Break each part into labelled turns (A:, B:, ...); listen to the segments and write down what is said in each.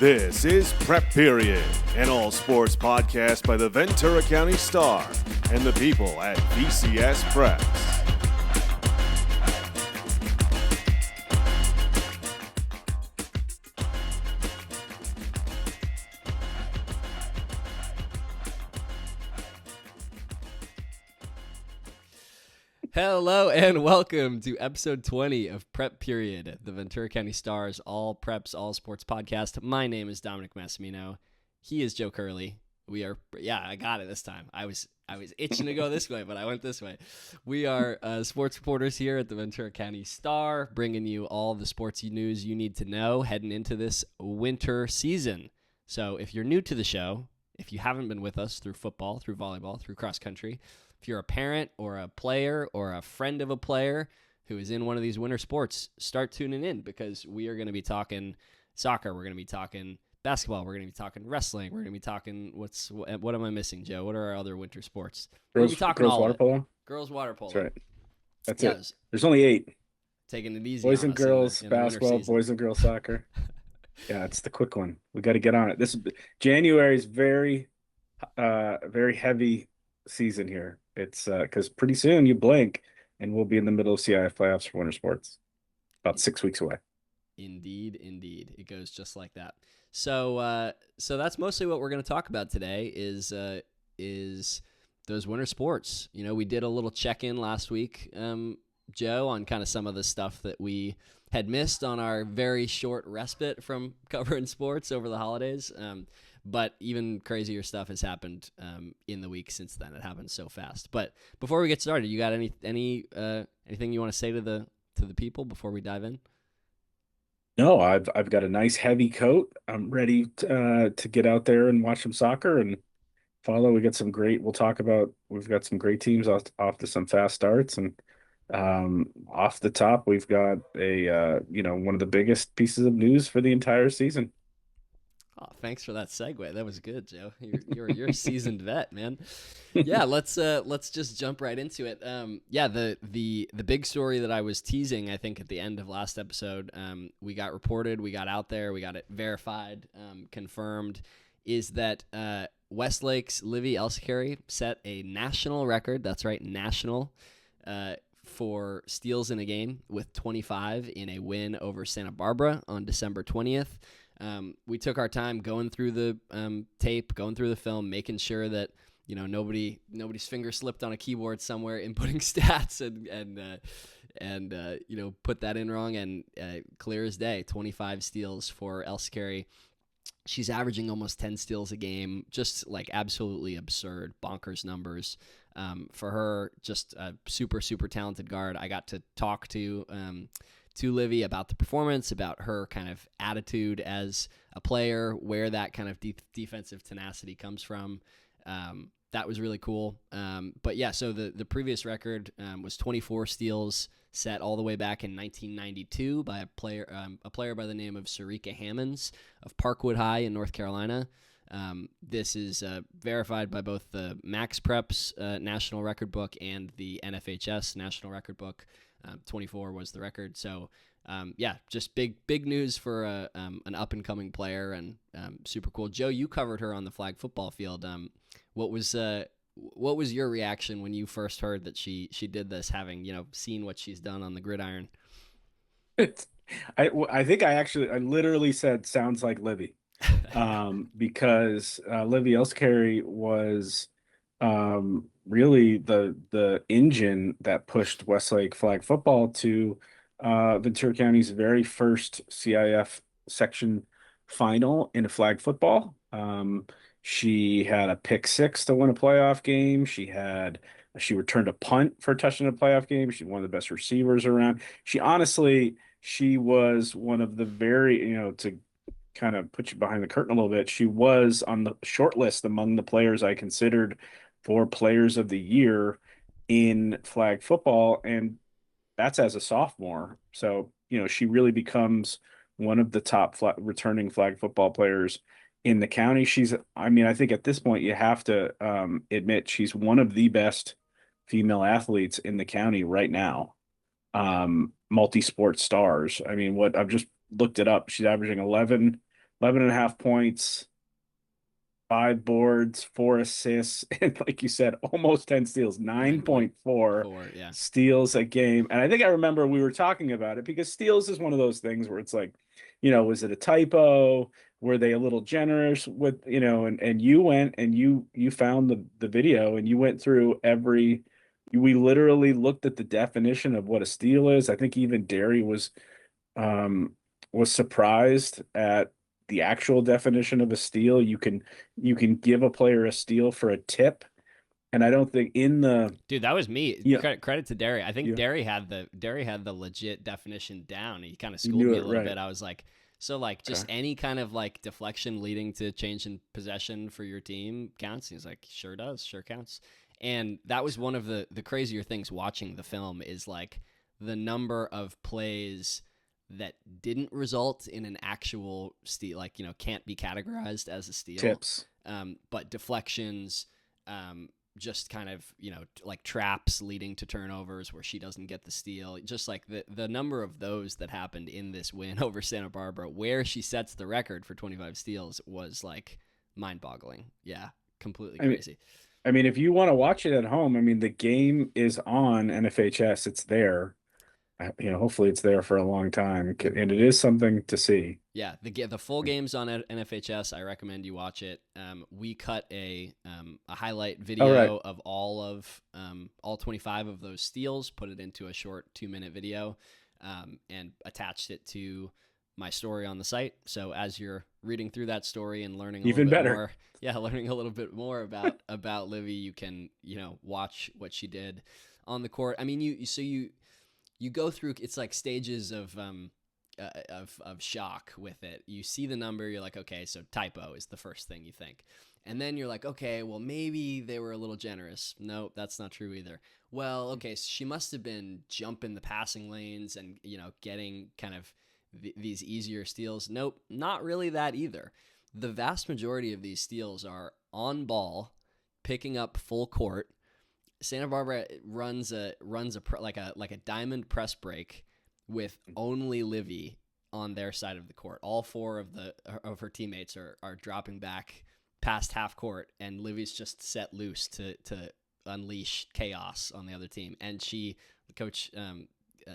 A: This is Prep Period, an all-sports podcast by the Ventura County Star and the people at VCS Preps.
B: Hello and welcome to episode 20 of Prep Period, the Ventura County Star's all preps, all sports podcast. My name is Dominic Massimino. He is Joe Curley. I got it this time. I was itching to go this way, but I went this way. We are sports reporters here at the Ventura County Star, bringing you all the sports news you need to know heading into this winter season. So if you're new to the show, if you haven't been with us through football, through volleyball, through cross country, if you're a parent or a player or a friend of a player who is in one of these winter sports, start tuning in because we are going to be talking soccer. We're going to be talking basketball. We're going to be talking wrestling. We're going to be talking what am I missing, Joe? What are our other winter sports? We're going to be talking
C: girls water polo.
B: Girls water polo.
C: That's right. That's it. There's only 8.
B: Taking it easy.
C: Boys and girls basketball, boys and girls soccer. Yeah, it's the quick one. We got to get on it. This January is very heavy season here. It's because pretty soon you blink and we'll be in the middle of CIF playoffs for winter sports. About 6 weeks away.
B: Indeed. It goes just like that. So that's mostly what we're going to talk about today is those winter sports. You know, we did a little check-in last week, Joe, on kind of some of the stuff that we had missed on our very short respite from covering sports over the holidays. But even crazier stuff has happened in the week since then. It happened so fast. But before we get started, you got anything you want to say to the people before we dive in?
C: No, I've got a nice heavy coat. I'm ready to get out there and watch some soccer and follow. We've got some great teams off to some fast starts, and off the top we've got one of the biggest pieces of news for the entire season.
B: Oh, thanks for that segue. That was good, Joe. You're a seasoned vet, man. Yeah, let's just jump right into it. The big story that I was teasing, I think at the end of last episode, we got reported, we got out there, we got it verified, confirmed, is that Westlake's Livy Elskerry set a national record. That's right, national, for steals in a game with 25 in a win over Santa Barbara on December 20th. We took our time going through the tape, going through the film, making sure that nobody's finger slipped on a keyboard somewhere, inputting stats and put that in wrong. And clear as day, 25 steals for Elskerry. She's averaging almost 10 steals a game, just like absolutely absurd, bonkers numbers. For her, just a super, super talented guard. I got to talk to Livy about the performance, about her kind of attitude as a player, where that kind of defensive tenacity comes from. That was really cool. But yeah, so the previous record was 24 steals, set all the way back in 1992 by a player by the name of Sarika Hammonds of Parkwood High in North Carolina. This is verified by both the Max Preps National Record Book and the NFHS National Record Book. 24 was the record. So, just big news for an up-and-coming player and super cool. Joe, you covered her on the flag football field. What was your reaction when you first heard that she did this, having seen what she's done on the gridiron?
C: I think I literally said sounds like Livy, because Livy Elskerry was really the engine that pushed Westlake flag football to Ventura County's very first CIF section final in flag football. She had a pick six to win a playoff game. She returned a punt for a touchdown in a playoff game. She's one of the best receivers around. She was one of the to kind of put you behind the curtain a little bit, she was on the short list among the players I considered for players of the year in flag football, and that's as a sophomore. So, she really becomes one of the top returning flag football players in the county. I think at this point you have to admit she's one of the best female athletes in the county right now. Multi-sport stars. I've just looked it up. She's averaging 11 11 and a half points, 5 boards, 4 assists, and like you said, almost 10 steals, 9.4
B: 4, yeah.
C: steals a game. And I think I remember we were talking about it because steals is one of those things where it's like, was it a typo? Were they a little generous with, and you went and you found the video and you went through we literally looked at the definition of what a steal is. I think even Derry was surprised at the actual definition of a steal. You can give a player a steal for a tip, and I don't think in the
B: Dude, that was me.
C: yeah
B: Credit to Derry. I think
C: yeah
B: Derry had the legit definition down. He kind of
C: you
B: schooled
C: knew
B: me a
C: it
B: little
C: right.
B: bit. I was like, so like just
C: Okay.
B: any kind of like deflection leading to change in possession for your team counts. He's like, sure does, sure counts. And that was one of the crazier things watching the film is like the number of plays that didn't result in an actual steal, like can't be categorized as a steal,
C: Tips.
B: but deflections, just kind of like traps leading to turnovers where she doesn't get the steal. Just like the number of those that happened in this win over Santa Barbara, where she sets the record for 25 steals, was like mind-boggling. Yeah, completely
C: I mean,
B: crazy.
C: I mean, if you want to watch it at home, I mean, the game is on NFHS. It's there. Hopefully it's there for a long time, and it is something to see.
B: Yeah, the full game's on NFHS. I recommend you watch it. We cut a highlight
C: All right.
B: video of all 25 of those steals, put it into a short 2-minute video, and attached it to my story on the site. So as you're reading through that story and learning a little
C: Even
B: bit
C: better.
B: more, learning a little bit more about Livy, you can watch what she did on the court. I mean, you go through, it's like stages of shock with it. You see the number, you're like, okay, so typo is the first thing you think. And then you're like, okay, well, maybe they were a little generous. No, that's not true either. Well, okay, so she must have been jumping the passing lanes and, getting kind of these easier steals. Nope, not really that either. The vast majority of these steals are on ball, picking up full court. Santa Barbara runs like a diamond press break with only Livy on their side of the court. All 4 of her teammates are dropping back past half court, and Livy's just set loose to unleash chaos on the other team. And the coach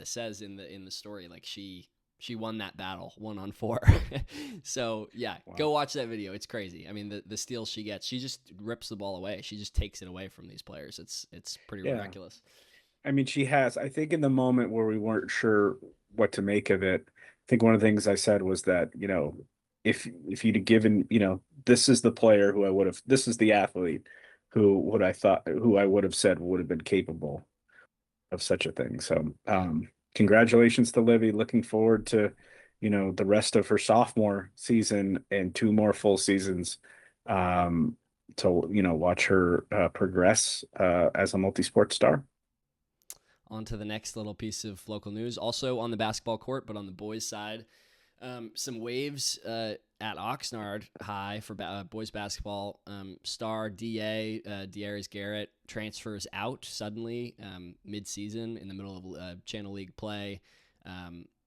B: says in the story, like she won that battle 1-on-4. So yeah,
C: Wow.
B: go watch that video. It's crazy. I mean, the steals she gets, she just rips the ball away. She just takes it away from these players. It's pretty miraculous.
C: I mean, she has. I think in the moment where we weren't sure what to make of it, I think one of the things I said was that, if you'd have given, this is the player who this is the athlete who I would have said would have been capable of such a thing. So, congratulations to Livy. Looking forward to, the rest of her sophomore season and 2 more full seasons, to, watch her progress as a multi-sport star.
B: On to the next little piece of local news. Also on the basketball court, but on the boys' side, some waves at Oxnard High for boys basketball. Star DA, Darius Garrett, transfers out suddenly mid-season in the middle of Channel League play.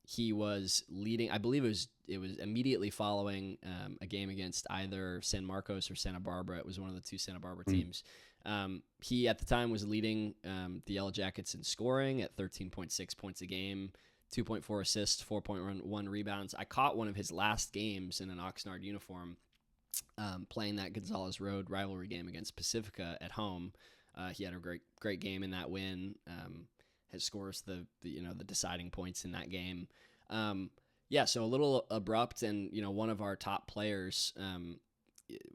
B: He was leading, I believe it was immediately following a game against either San Marcos or Santa Barbara. It was one of the 2 Santa Barbara teams. He at the time was leading the Yellow Jackets in scoring at 13.6 points a game, 2.4 assists, 4.1 rebounds. I caught one of his last games in an Oxnard uniform, playing that Gonzales Road rivalry game against Pacifica at home. He had a great game in that win. Has scores the deciding points in that game. So a little abrupt, and one of our top players,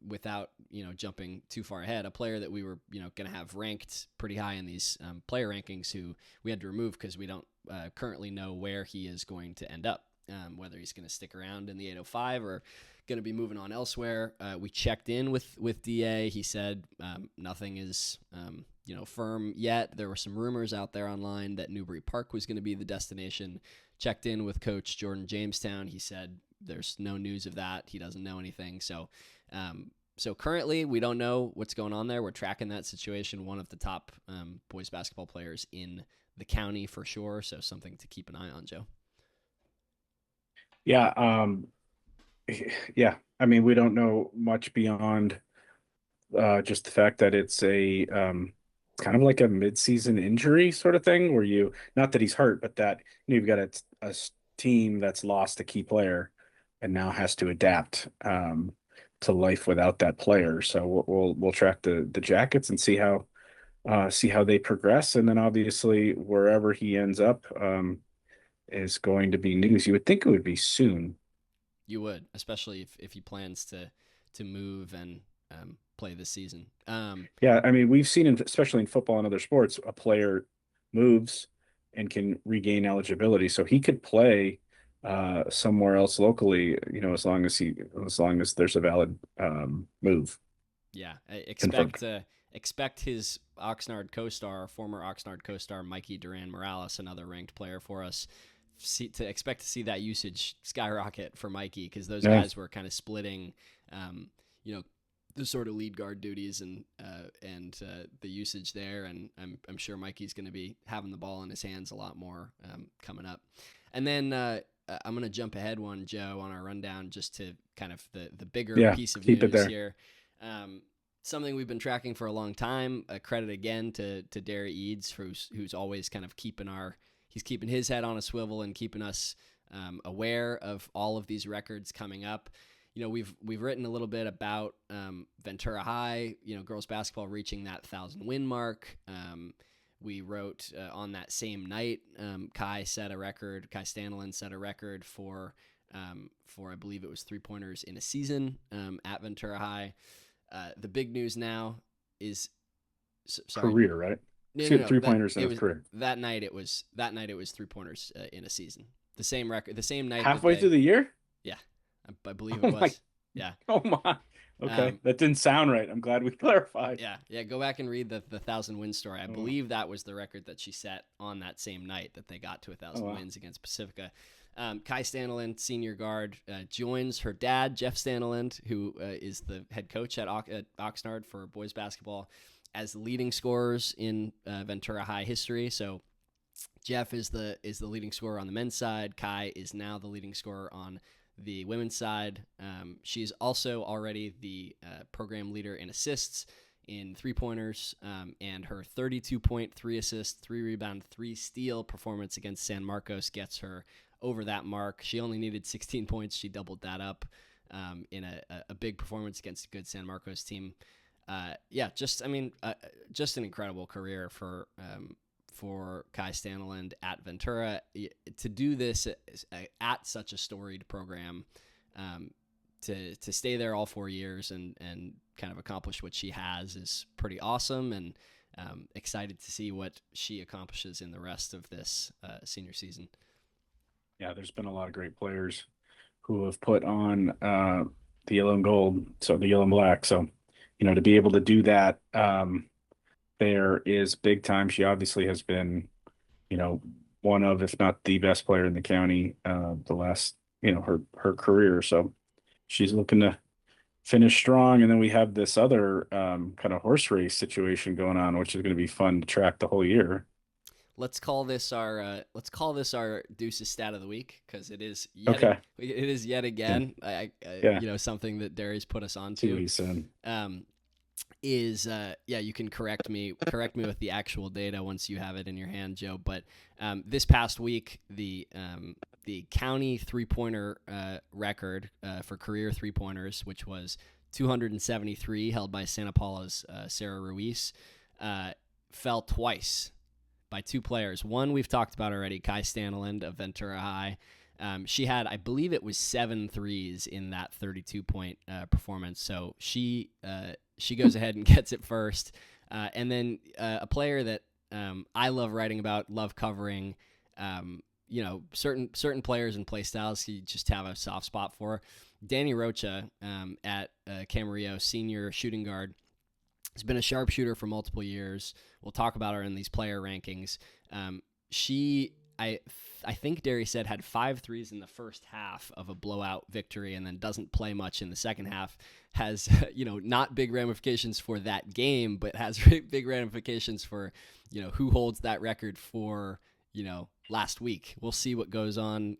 B: without jumping too far ahead, a player that we were going to have ranked pretty high in these player rankings, who we had to remove because we don't currently know where he is going to end up, whether he's going to stick around in the 805 or going to be moving on elsewhere. We checked in with DA. He said nothing is firm yet. There were some rumors out there online that Newbury Park was going to be the destination. Checked in with Coach Jordan Jamestown. He said there's no news of that. He doesn't know anything. So currently we don't know what's going on there. We're tracking that situation. One of the top boys basketball players in the county for sure. So something to keep an eye on, Joe.
C: Yeah. yeah, I mean, we don't know much beyond just the fact that it's kind of like a mid-season injury sort of thing where not that he's hurt, but that you've got a team that's lost a key player and now has to adapt to life without that player. So we'll track the Jackets and see how they progress, and then obviously wherever he ends up is going to be news. You would think it would be soon.
B: You would, especially if he plans to move and play this season.
C: Yeah, I mean, we've seen, especially in football and other sports, a player moves and can regain eligibility, so he could play somewhere else locally. As long as there's a valid move
B: Yeah,
C: confirmed.
B: expect his Oxnard co-star, former Oxnard co-star Mikey Duran Morales, another ranked player for us. Expect to see that usage skyrocket for Mikey because those
C: Yeah,
B: guys were kind of splitting, um, you know, the sort of lead guard duties and the usage there, and I'm sure Mikey's going to be having the ball in his hands a lot more coming up. And then I'm going to jump ahead one, Joe, on our rundown just to kind of the bigger
C: yeah,
B: piece of
C: keep it
B: news
C: there.
B: here. Something we've been tracking for a long time. A credit again to Derry Eads, who's always kind of keeping his head on a swivel and keeping us aware of all of these records coming up. You know, we've written a little bit about Ventura High, girls basketball reaching that 1,000 win mark. We wrote on that same night, Kai Stanlin set a record for I believe it was 3-pointers in a season at Ventura High. The big news now is, sorry,
C: Career, right?
B: no.
C: Three
B: That
C: pointers in
B: it
C: his
B: was
C: career.
B: that night. It was 3-pointers in a season. The same record, the same night that
C: Halfway through the year?
B: yeah, I believe it
C: Oh my,
B: was. Yeah.
C: oh my. Okay,
B: Um,
C: that didn't sound right. I'm glad we clarified.
B: yeah. Go back and read the 1,000 win story. I
C: Oh,
B: believe that was the record that she set on that same night that they got to 1,000
C: wow.
B: wins against Pacifica. Kai Stanlin, senior guard, joins her dad, Jeff Stanlin, who is the head coach at Oxnard for boys basketball, as leading scorers in Ventura High history. So Jeff is the leading scorer on the men's side. Kai is now the leading scorer on the women's side. She's also already the program leader in assists in 3-pointers, and her 32.3 assist, 3 rebound, 3 steal performance against San Marcos gets her over that mark. She only needed 16 points. She doubled that up in a big performance against a good San Marcos team. Just an incredible career for Kai Stanlin at Ventura. To do this at such a storied program, to stay there all 4 years and kind of accomplish what she has is pretty awesome, and excited to see what she accomplishes in the rest of this senior season.
C: Yeah, there's been a lot of great players who have put on the yellow and gold, so the yellow and black. So, to be able to do that there is big time. She obviously has been, one of, if not the best player in the county the last, her career. So she's looking to finish strong. And then we have this other kind of horse race situation going on, which is going to be fun to track the whole year.
B: Let's call this our Deuces stat of the week because it is
C: Okay.
B: yet again
C: Yeah.
B: something that Derry's put us on
C: Too
B: to.
C: soon.
B: You can correct me with the actual data once you have it in your hand, Joe. But this past week, the county 3-pointer record for career 3-pointers, which was 273, held by Santa Paula's Sarah Ruiz, fell twice by 2 players. One we've talked about already, Kai Stanlin of Ventura High. She had, I believe it was 7 threes in that 32-point performance. So she goes ahead and gets it first. And then a player that I love writing about, love covering, certain players and play styles you just have a soft spot for. Danny Rocha at Camarillo, senior shooting guard. Has been a sharpshooter for multiple years. We'll talk about her in these player rankings. I think Derry said had 5 threes in the first half of a blowout victory and then doesn't play much in the second half. Has, not big ramifications for that game, but has big ramifications for, who holds that record for, last week. We'll see what goes on,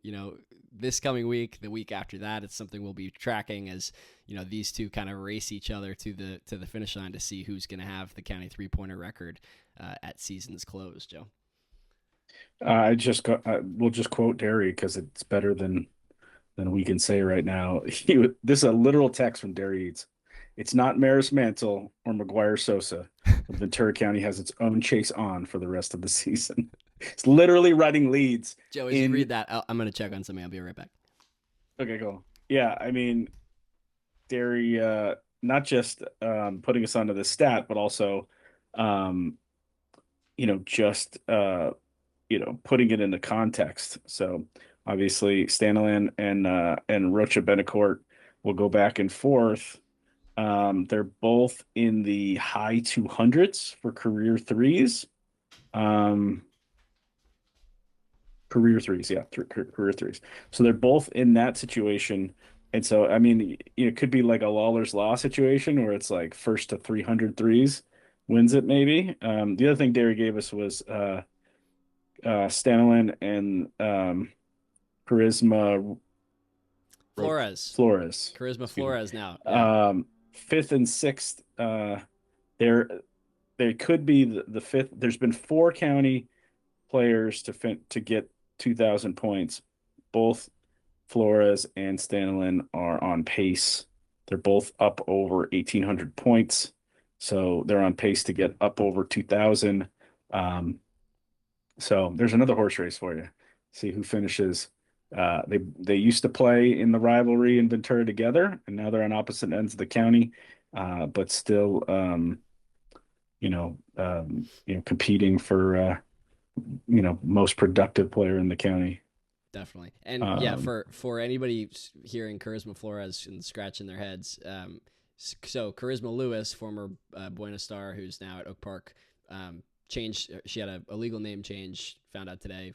B: this coming week, the week after that, it's something we'll be tracking as, these two kind of race each other to the finish line to see who's going to have the county 3-pointer record at season's close, Joe.
C: We'll just quote Derry because it's better than we can say right now. This is a literal text from Derry Eats. It's not Maris Mantle or McGuire Sosa. Ventura County has its own chase on for the rest of the season. It's literally writing leads.
B: Joe, as you read that, I'm going to check on something. I'll be right back.
C: Okay, cool. Yeah, I mean, Derry, not just putting us onto the stat, but also, just putting it into context. So obviously, Staniland and Rocha Benacourt will go back and forth. They're both in the high 200s for career threes. Career threes, yeah, career threes. So they're both in that situation. And so, I mean, it could be like a Lawler's Law situation where it's like first to 300 threes wins it, maybe. The other thing Derry gave us was Stanley and Charisma
B: Flores. Charisma Flores now.
C: Yeah. Fifth and sixth, there could be the fifth. There's been 4 county players to get 2,000 points. Both Flores and Stanley are on pace. They're both up over 1,800 points, so they're on pace to get up over 2,000. So there's another horse race for you. See who finishes. They used to play in the rivalry in Ventura together, and now they're on opposite ends of the county, but still, competing for most productive player in the county.
B: Definitely. And for anybody hearing Charisma Flores and scratching their heads, so Charisma Lewis, former Buena Star, who's now at Oak Park, changed. She had a legal name change. Found out today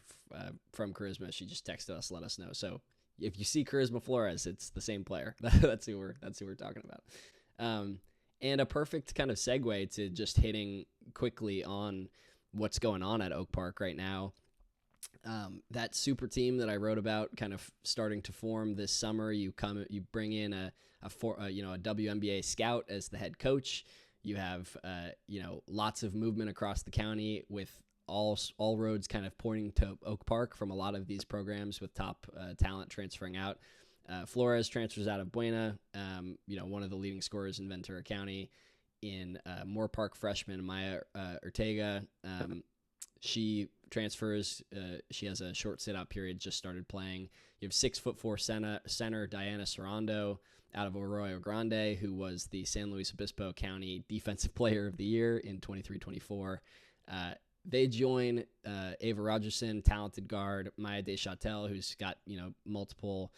B: from Charisma. She just texted us, let us know. So if you see Charisma Flores, it's the same player. That's who we're talking about. And a perfect kind of segue to just hitting quickly on what's going on at Oak Park right now. That super team that I wrote about, kind of starting to form this summer. You bring in a WNBA scout as the head coach. You have lots of movement across the county with all roads kind of pointing to Oak Park from a lot of these programs with top talent transferring out. Flores transfers out of Buena, one of the leading scorers in Ventura County. In Moore Park freshman Maya Ortega, she transfers. She has a short sit-out period, just started playing. You have 6'4" center Diana Sarando out of Arroyo Grande, who was the San Luis Obispo County Defensive Player of the Year in 23-24. They join Ava Rogerson, talented guard, Maya Deschâtel, who's got multiple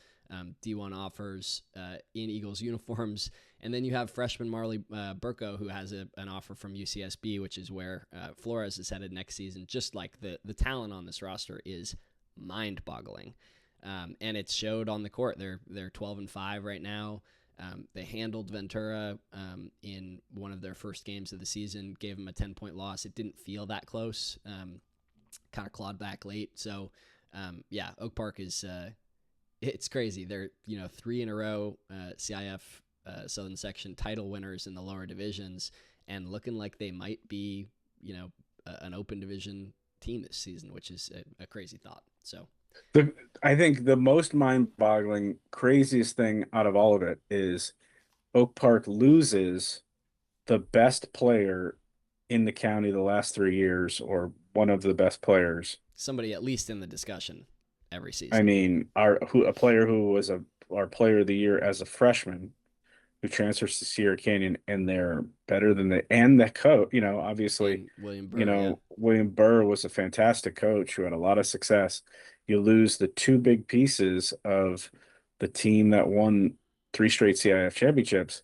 B: D1 offers in Eagles uniforms, and then you have freshman Marley Burko, who has an offer from UCSB, which is where Flores is headed next season. Just like the talent on this roster is mind-boggling. And it's showed on the court. They're 12-5 right now. They handled Ventura in one of their first games of the season, gave them a 10-point loss. It didn't feel that close. Kind of clawed back late. So, Oak Park is it's crazy. They're 3 in a row CIF Southern Section title winners in the lower divisions, and looking like they might be an open division team this season, which is a crazy thought. So.
C: I think the most mind-boggling, craziest thing out of all of it is Oak Park loses the best player in the county the last 3 years, or one of the best players.
B: Somebody at least in the discussion every season.
C: I mean, a player who was our player of the year as a freshman, who transfers to Sierra Canyon, and they're better than the coach. Obviously,
B: and William Burr.
C: William Burr was a fantastic coach who had a lot of success. You lose the 2 big pieces of the team that won 3 straight CIF championships,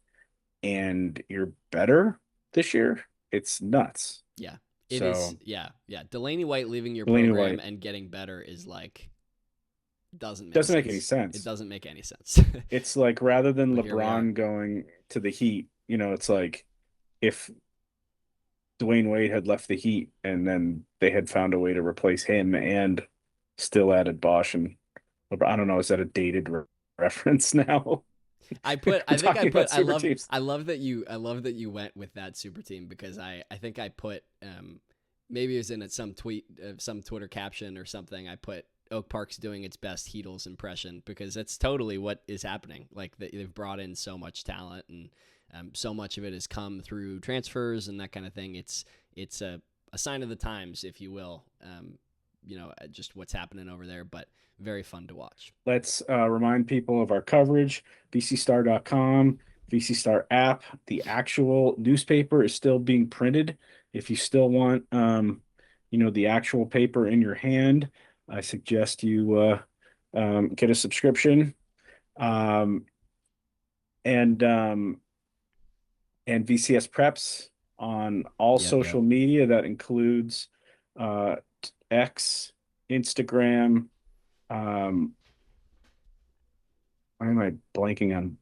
C: and you're better this year. It's nuts.
B: Yeah, it is. Yeah. Delaney White leaving your program and getting better is like doesn't make
C: any sense.
B: It doesn't make any sense.
C: It's like, rather than LeBron going to the Heat, it's like if Dwayne Wade had left the Heat and then they had found a way to replace him and still added Bosch and I don't know. Is that a dated reference now?
B: I
C: We're
B: think I
C: talking
B: put,
C: about super teams.
B: I love that you went with that super team because I think I put, maybe it was in some tweet, some Twitter caption or something. I put Oak Park's doing its best Heatles impression because that's totally what is happening. Like they've brought in so much talent and so much of it has come through transfers and that kind of thing. It's a sign of the times, if you will. Just what's happening over there, but very fun to watch.
C: Let's remind people of our coverage, vcstar.com, VC Star app. The actual newspaper is still being printed. If you still want, the actual paper in your hand, I suggest you get a subscription. Um, and and VCS Preps on all
B: Yep.
C: social media. That includes uh, X, Instagram. Um, why am I blanking on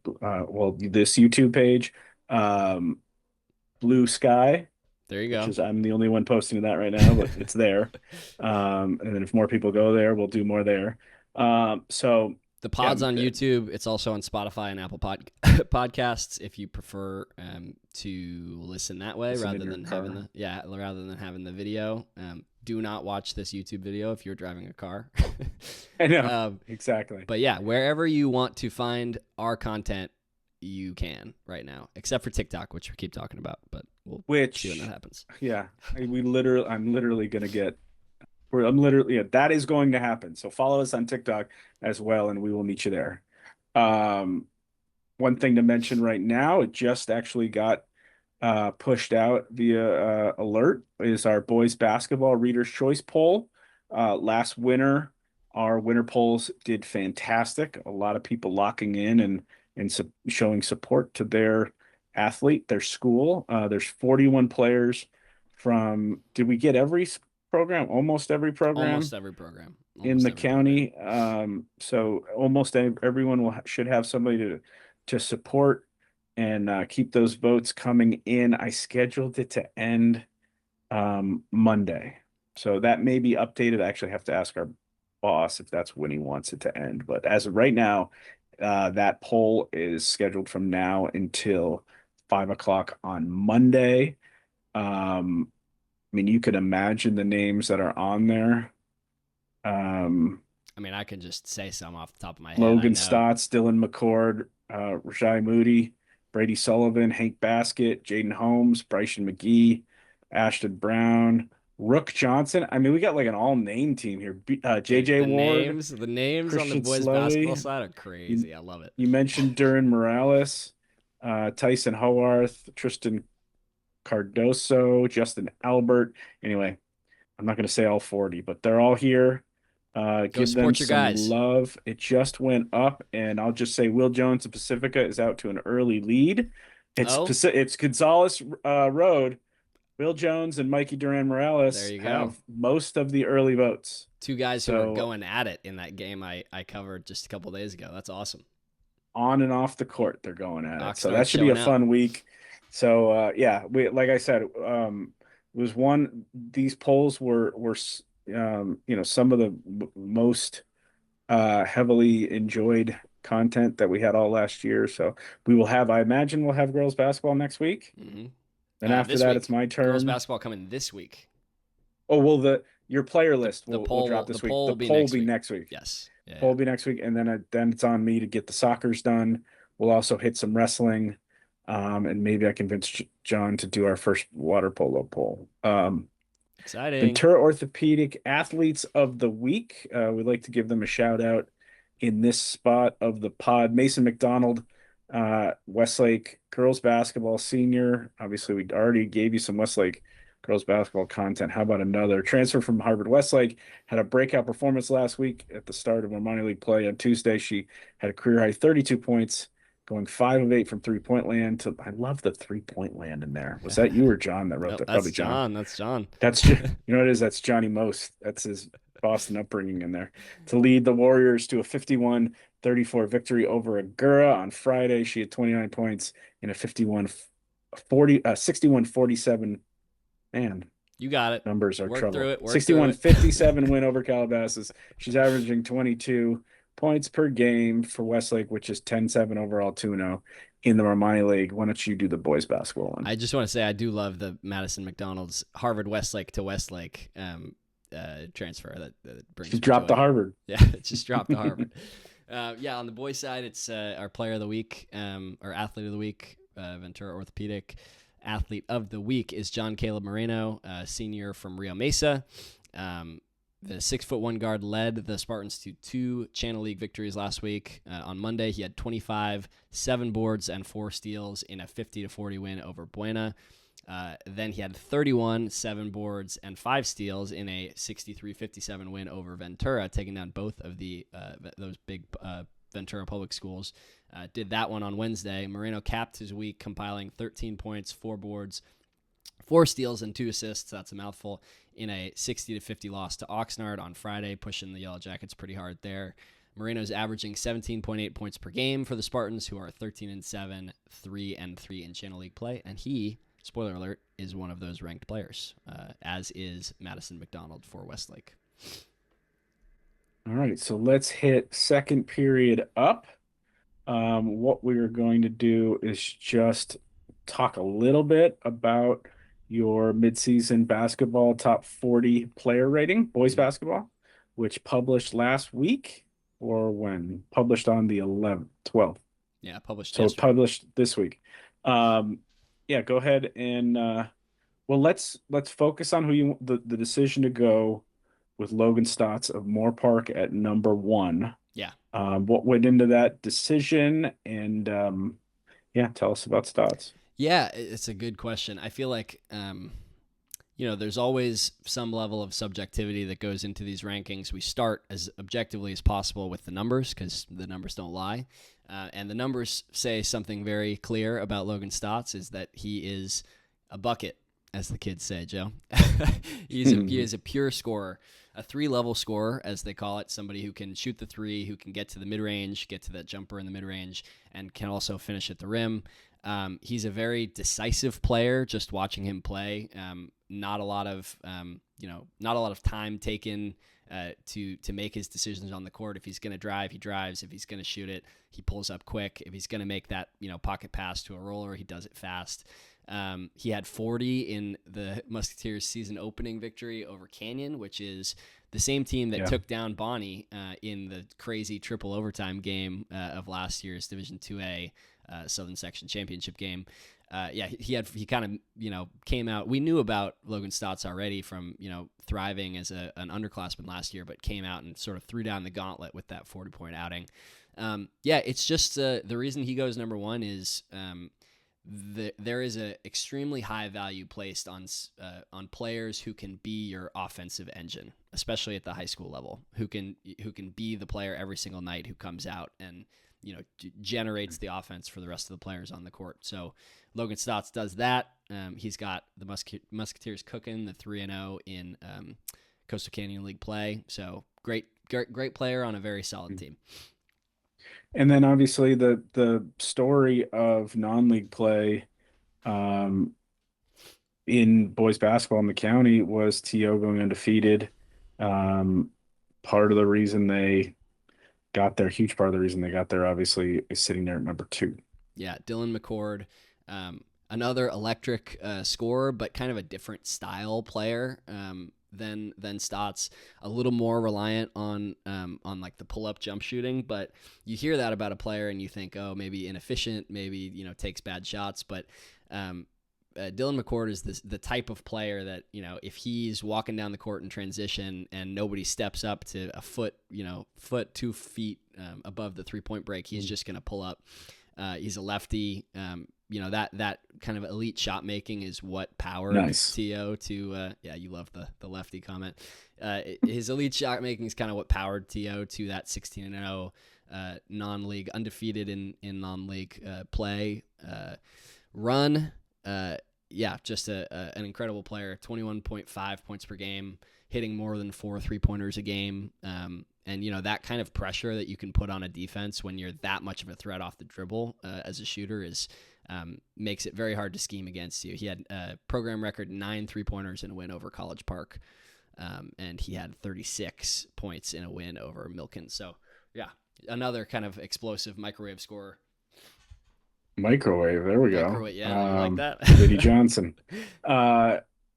C: this YouTube page? Um, Blue Sky,
B: There you
C: which
B: go.
C: is I'm the only one posting that right now, but it's there. And then if more people go there, we'll do more there. So
B: The
C: yeah,
B: pod's on YouTube. It's also on Spotify and Apple podcasts if you prefer to listen that way
C: listen in
B: rather
C: your
B: than
C: car.
B: rather than having the video. Do not watch this YouTube video if you're driving a car.
C: I know,
B: um,
C: exactly.
B: but yeah, wherever you want to find our content, you can right now, except for TikTok, which we keep talking about. But we'll see when that
C: Which,
B: happens.
C: yeah, I'm literally gonna get. I'm literally, yeah, that is going to happen. So follow us on TikTok as well, and we will meet you there. Um, One thing to mention right now, it just actually got pushed out via alert, is our boys basketball Reader's Choice poll. Last winter, our winter polls did fantastic. A lot of people locking in and showing support to their athlete, their school. There's 41 players from, did we get every program? Almost every program
B: Almost every program.
C: in
B: Almost
C: the
B: every program.
C: county. So almost everyone should have somebody to support and keep those votes coming in. I scheduled it to end Monday, so that may be updated. I actually have to ask our boss if that's when he wants it to end. But as of right now, that poll is scheduled from now until 5 o'clock on Monday. I mean, you could imagine the names that are on there.
B: I mean, I can just say some off the top of my head. I
C: Logan
B: know.
C: Stotts, Dylan McCord, Rashai Moody, Brady Sullivan, Hank Baskett, Jaden Holmes, Bryson McGee, Ashton Brown, Rook Johnson. I mean, we got like an all-name team here.
B: Dude,
C: JJ Ward,
B: the names on the
C: Christian
B: boys basketball
C: Slowey.
B: side are
C: You,
B: crazy. I love it.
C: you mentioned Duran Morales, Tyson Howarth, Tristan Cardoso, Justin Albert. Anyway, I'm not going to say all 40, but they're all here.
B: Go
C: Give them
B: support your
C: some
B: guys.
C: love. It just went up, and I'll just say Will Jones of Pacifica is out to an early lead.
B: Oh,
C: It's Gonzalez Road. Will Jones and Mikey Duran
B: there
C: Morales
B: you go.
C: have most of the early votes.
B: Two guys who are
C: So
B: going at it in that game I covered just a couple days ago. That's awesome.
C: on and off the court, they're going at it. So
B: Rockstar's
C: that should be a
B: showing out.
C: fun week. So yeah, we like I said, was one these polls were some of the most heavily enjoyed content that we had all last year. So I imagine we'll have girls basketball next week.
B: Mm-hmm.
C: Then after
B: This
C: that, it's
B: week,
C: my
B: girls
C: turn.
B: basketball coming this week.
C: Oh, well, your player list will drop
B: The
C: this week.
B: poll
C: The
B: will be
C: poll will
B: next
C: be
B: week.
C: next week.
B: Yes. Yeah.
C: Poll will be next week, and then it's on me to get the soccers done. We'll also hit some wrestling, and maybe I convince John to do our first water polo poll.
B: Exciting.
C: Ventura Orthopedic Athletes of the Week. We'd like to give them a shout out in this spot of the pod. Mason McDonald, Westlake girls basketball senior. Obviously, we already gave you some Westlake girls basketball content. How about another transfer from Harvard Westlake? Had a breakout performance last week at the start of our minor league play on Tuesday. She had a career high 32 points, going 5 of 8 from 3-point land. I love the 3-point land in there. Was that you or John that wrote
B: Nope,
C: that?
B: that's
C: Probably John.
B: John. That's John.
C: You know what it is? That's Johnny Most. That's his Boston upbringing in there. To lead the Warriors to a 51-34 victory over Agura on Friday. She had 29 points in a 61-47. Man,
B: You got it.
C: numbers are
B: Work
C: trouble.
B: through it.
C: 61-57 win over Calabasas. She's averaging 22 points per game for Westlake, which is 10-7 overall 2-0 in the Romani League. Why don't you do the boys basketball one?
B: I just want to say I do love the Madison McDonald's Harvard Westlake to Westlake transfer that brings.
C: She dropped
B: joy.
C: the Harvard.
B: Yeah, it just dropped the Harvard. On the boys' side, it's our player of the week, or athlete of the week, Ventura Orthopedic. Athlete of the week is John Caleb Moreno, senior from Rio Mesa. The 6'1" guard led the Spartans to 2 Channel League victories last week. On Monday, he had 25, 7 boards, and 4 steals in a 50-40 win over Buena. Then he had 31, 7 boards, and 5 steals in a 63-57 win over Ventura, taking down both of those big Ventura public schools. Did that one on Wednesday. Moreno capped his week, compiling 13 points, 4 boards, 4 steals, and 2 assists. That's a mouthful. In a 60-50 loss to Oxnard on Friday, pushing the Yellow Jackets pretty hard there. Moreno's averaging 17.8 points per game for the Spartans, who are 13-7, 3-3 in Channel League play, and he, spoiler alert, is one of those ranked players, as is Madison McDonald for Westlake.
C: All right, so let's hit second period up. What we're going to do is just talk a little bit about your midseason basketball top 40 player rating, boys basketball, which published last week, or when? Published on the 12th.
B: Yeah, published
C: So
B: yesterday.
C: published this week. Go ahead and let's focus on who the decision to go with Logan Stotts of Moore Park at number 1.
B: Yeah.
C: What went into that decision, and tell us about Stotts.
B: Yeah, it's a good question. I feel like, there's always some level of subjectivity that goes into these rankings. We start as objectively as possible with the numbers because the numbers don't lie. And the numbers say something very clear about Logan Stotts is that he is a bucket, as the kids say, Joe. He is a pure scorer, a 3-level scorer, as they call it, somebody who can shoot the 3, who can get to the mid-range, get to that jumper in the mid-range, and can also finish at the rim. He's a very decisive player. Just watching him play, not a lot of time taken to make his decisions on the court. If he's going to drive, he drives. If he's going to shoot it, he pulls up quick. If he's going to make that pocket pass to a roller, he does it fast. He had 40 in the Musketeers season opening victory over Canyon, which is the same team that took down Bonnie in the crazy triple overtime game of last year's Division 2A Southern Section Championship game. He kind of came out. We knew about Logan Stotts already from thriving as an underclassman last year, but came out and sort of threw down the gauntlet with that 40-point outing. It's just the reason he goes number 1 is there is a extremely high value placed on players who can be your offensive engine, especially at the high school level, who can be the player every single night who comes out and generates the offense for the rest of the players on the court. So Logan Stotts does that. He's got the Musketeers cooking the 3-0 in Coastal Canyon League play. So great player on a very solid team.
C: And then obviously the story of non-league play in boys basketball in the county was T.O. going undefeated. Part of the reason they got there, huge part of the reason they got there, obviously, is sitting there at number 2.
B: Yeah, Dylan McCord, another electric scorer, but kind of a different style player than Stotts. A little more reliant on like the pull-up jump shooting, but you hear that about a player and you think, oh, maybe inefficient, maybe takes bad shots, but Dylan McCord is the type of player that, if he's walking down the court in transition and nobody steps up to a foot, 2 feet above the 3-point break, he's just going to pull up. He's a lefty. That kind of elite shot making is what powered T.O. to, you love the lefty comment. His elite shot making is kind of what powered T.O. to that 16-0 non-league, undefeated in non-league play run. Just an incredible player, 21.5 points per game, hitting more than 4 3-pointers a game. And that kind of pressure that you can put on a defense when you're that much of a threat off the dribble as a shooter is makes it very hard to scheme against you. He had a program record 9 3-pointers in a win over College Park. And he had 36 points in a win over Milken. So Another kind of explosive microwave scorer.
C: Microwave. There we go.
B: Microwave, yeah, you like that?
C: Liddy Johnson.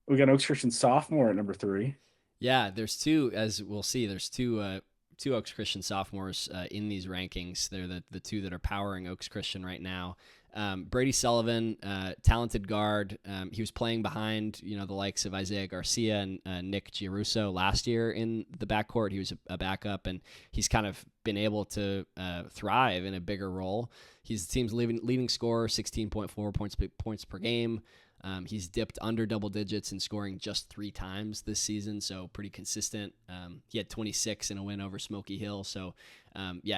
C: We got Oaks Christian sophomore at number 3.
B: Yeah, there's two, as we'll see, there's two Oaks Christian sophomores in these rankings. They're the two that are powering Oaks Christian right now. Brady Sullivan, talented guard. He was playing behind, the likes of Isaiah Garcia and Nick Giarusso last year in the backcourt. He was a backup, and he's kind of been able to thrive in a bigger role. He's the team's leading scorer, 16.4 points per game. He's dipped under double digits in scoring just 3 times this season, so pretty consistent. He had 26 in a win over Smoky Hill. So,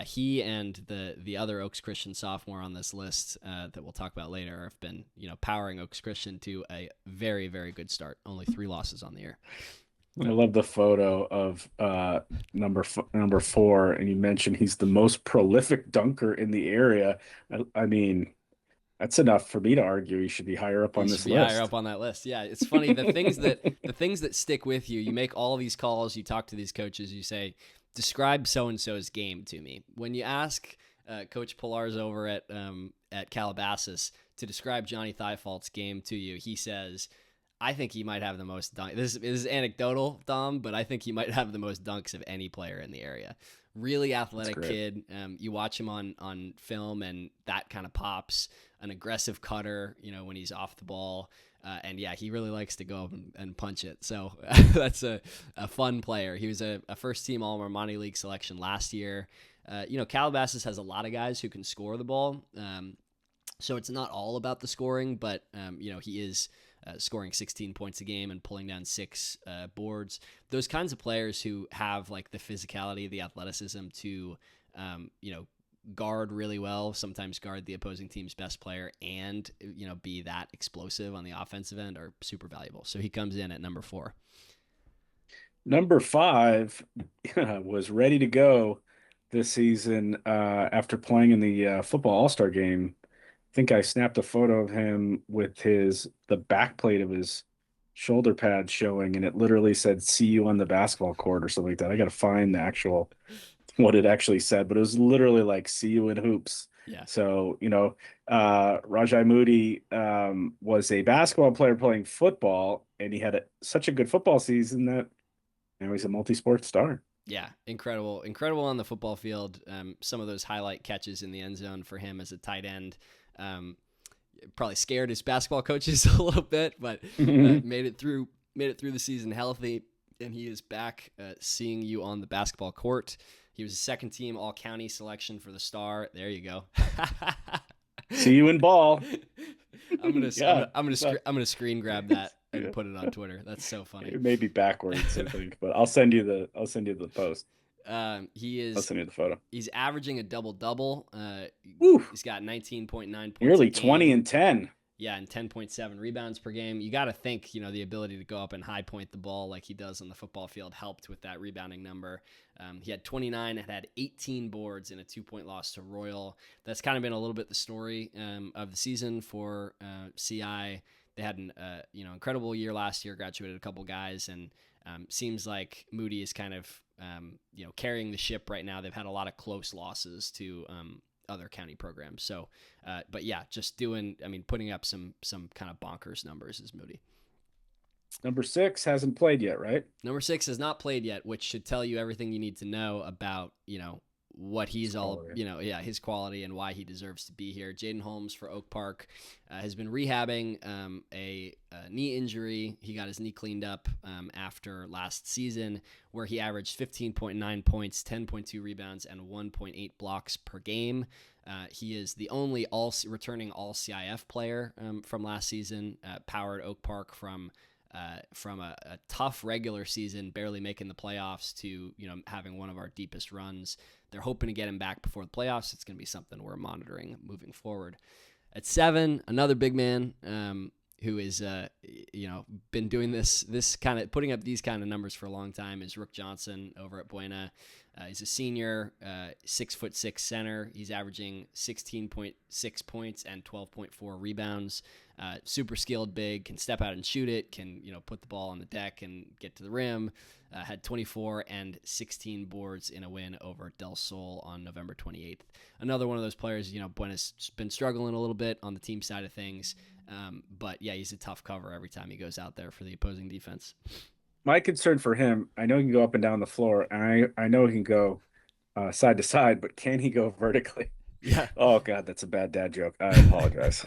B: he and the other Oaks Christian sophomore on this list that we'll talk about later have been, powering Oaks Christian to a very, very good start. Only 3 losses on the year.
C: I love the photo of number 4, and you mentioned he's the most prolific dunker in the area. I mean, that's enough for me to argue he should be higher up on this list.
B: Higher up on that list. Yeah, it's funny, the things that stick with you. You make all these calls, you talk to these coaches, you say, describe so and so's game to me. When you ask Coach Pillar's over at Calabasas to describe Johnny Thiefalt's game to you, he says, I think he might have the most dunks. This is anecdotal, Dom, but I think he might have the most dunks of any player in the area. Really athletic kid. You watch him on film, and that kind of pops. An aggressive cutter, when he's off the ball. And he really likes to go up and punch it. So that's a fun player. He was a first-team All-Marmani League selection last year. Calabasas has a lot of guys who can score the ball. So it's not all about the scoring, but, he is scoring 16 points a game and pulling down 6 boards. Those kinds of players who have like the physicality, the athleticism to, guard really well, sometimes guard the opposing team's best player, and, be that explosive on the offensive end are super valuable. So he comes in at number 4.
C: Number 5 was ready to go this season after playing in the football all-star game. I think I snapped a photo of him with the back plate of his shoulder pad showing, and it literally said, "See you on the basketball court," or something like that. I got to find the actual, what it actually said, but it was literally like, "See you in hoops."
B: Yeah.
C: So, Rajai Moody was a basketball player playing football, and he had such a good football season that now he's a multi-sport star.
B: Yeah, incredible on the football field. Some of those highlight catches in the end zone for him as a tight end. Probably scared his basketball coaches a little bit, but made it through the season healthy, and he is back seeing you on the basketball court. He was a second-team All-County selection for the Star. There you go.
C: See you in ball.
B: I'm gonna screen grab that and put it on Twitter. That's so funny.
C: It may be backwards, I think, but I'll send you the post. I'll send you the photo.
B: He's averaging a double-double. He's got 19.9 points.
C: Nearly 20 and 10.
B: Yeah, and 10.7 rebounds per game. You got to think, the ability to go up and high point the ball like he does on the football field helped with that rebounding number. He had 29 and had 18 boards in a 2-point loss to Royal. That's kind of been a little bit the story of the season for CI. They had an incredible year last year, graduated a couple guys, and seems like Moody is kind of carrying the ship right now. They've had a lot of close losses to other county programs. So, just putting up some kind of bonkers numbers is Moody.
C: Number 6 hasn't played yet, right?
B: Number 6 has not played yet, which should tell you everything you need to know about, what he's his quality and why he deserves to be here. Jaden Holmes for Oak Park has been rehabbing a knee injury. He got his knee cleaned up after last season, where he averaged 15.9 points, 10.2 rebounds, and 1.8 blocks per game. He is the only returning all-CIF player from last season, powered Oak Park from a tough regular season, barely making the playoffs, to having one of our deepest runs. They're hoping to get him back before the playoffs. It's going to be something we're monitoring moving forward. At 7, another big man who is been doing this kind of putting up these kind of numbers for a long time is Rook Johnson over at Buena. He's a senior, 6'6" center. He's averaging 16.6 points and 12.4 rebounds. Super skilled big, can step out and shoot it, can put the ball on the deck and get to the rim. Had 24 and 16 boards in a win over Del Sol on November 28th. Another one of those players, Buena's been struggling a little bit on the team side of things. But yeah, he's a tough cover every time he goes out there for the opposing defense.
C: My concern for him, I know he can go up and down the floor, and I know he can go side to side, but can he go vertically?
B: Yeah.
C: Oh God, that's a bad dad joke. I apologize.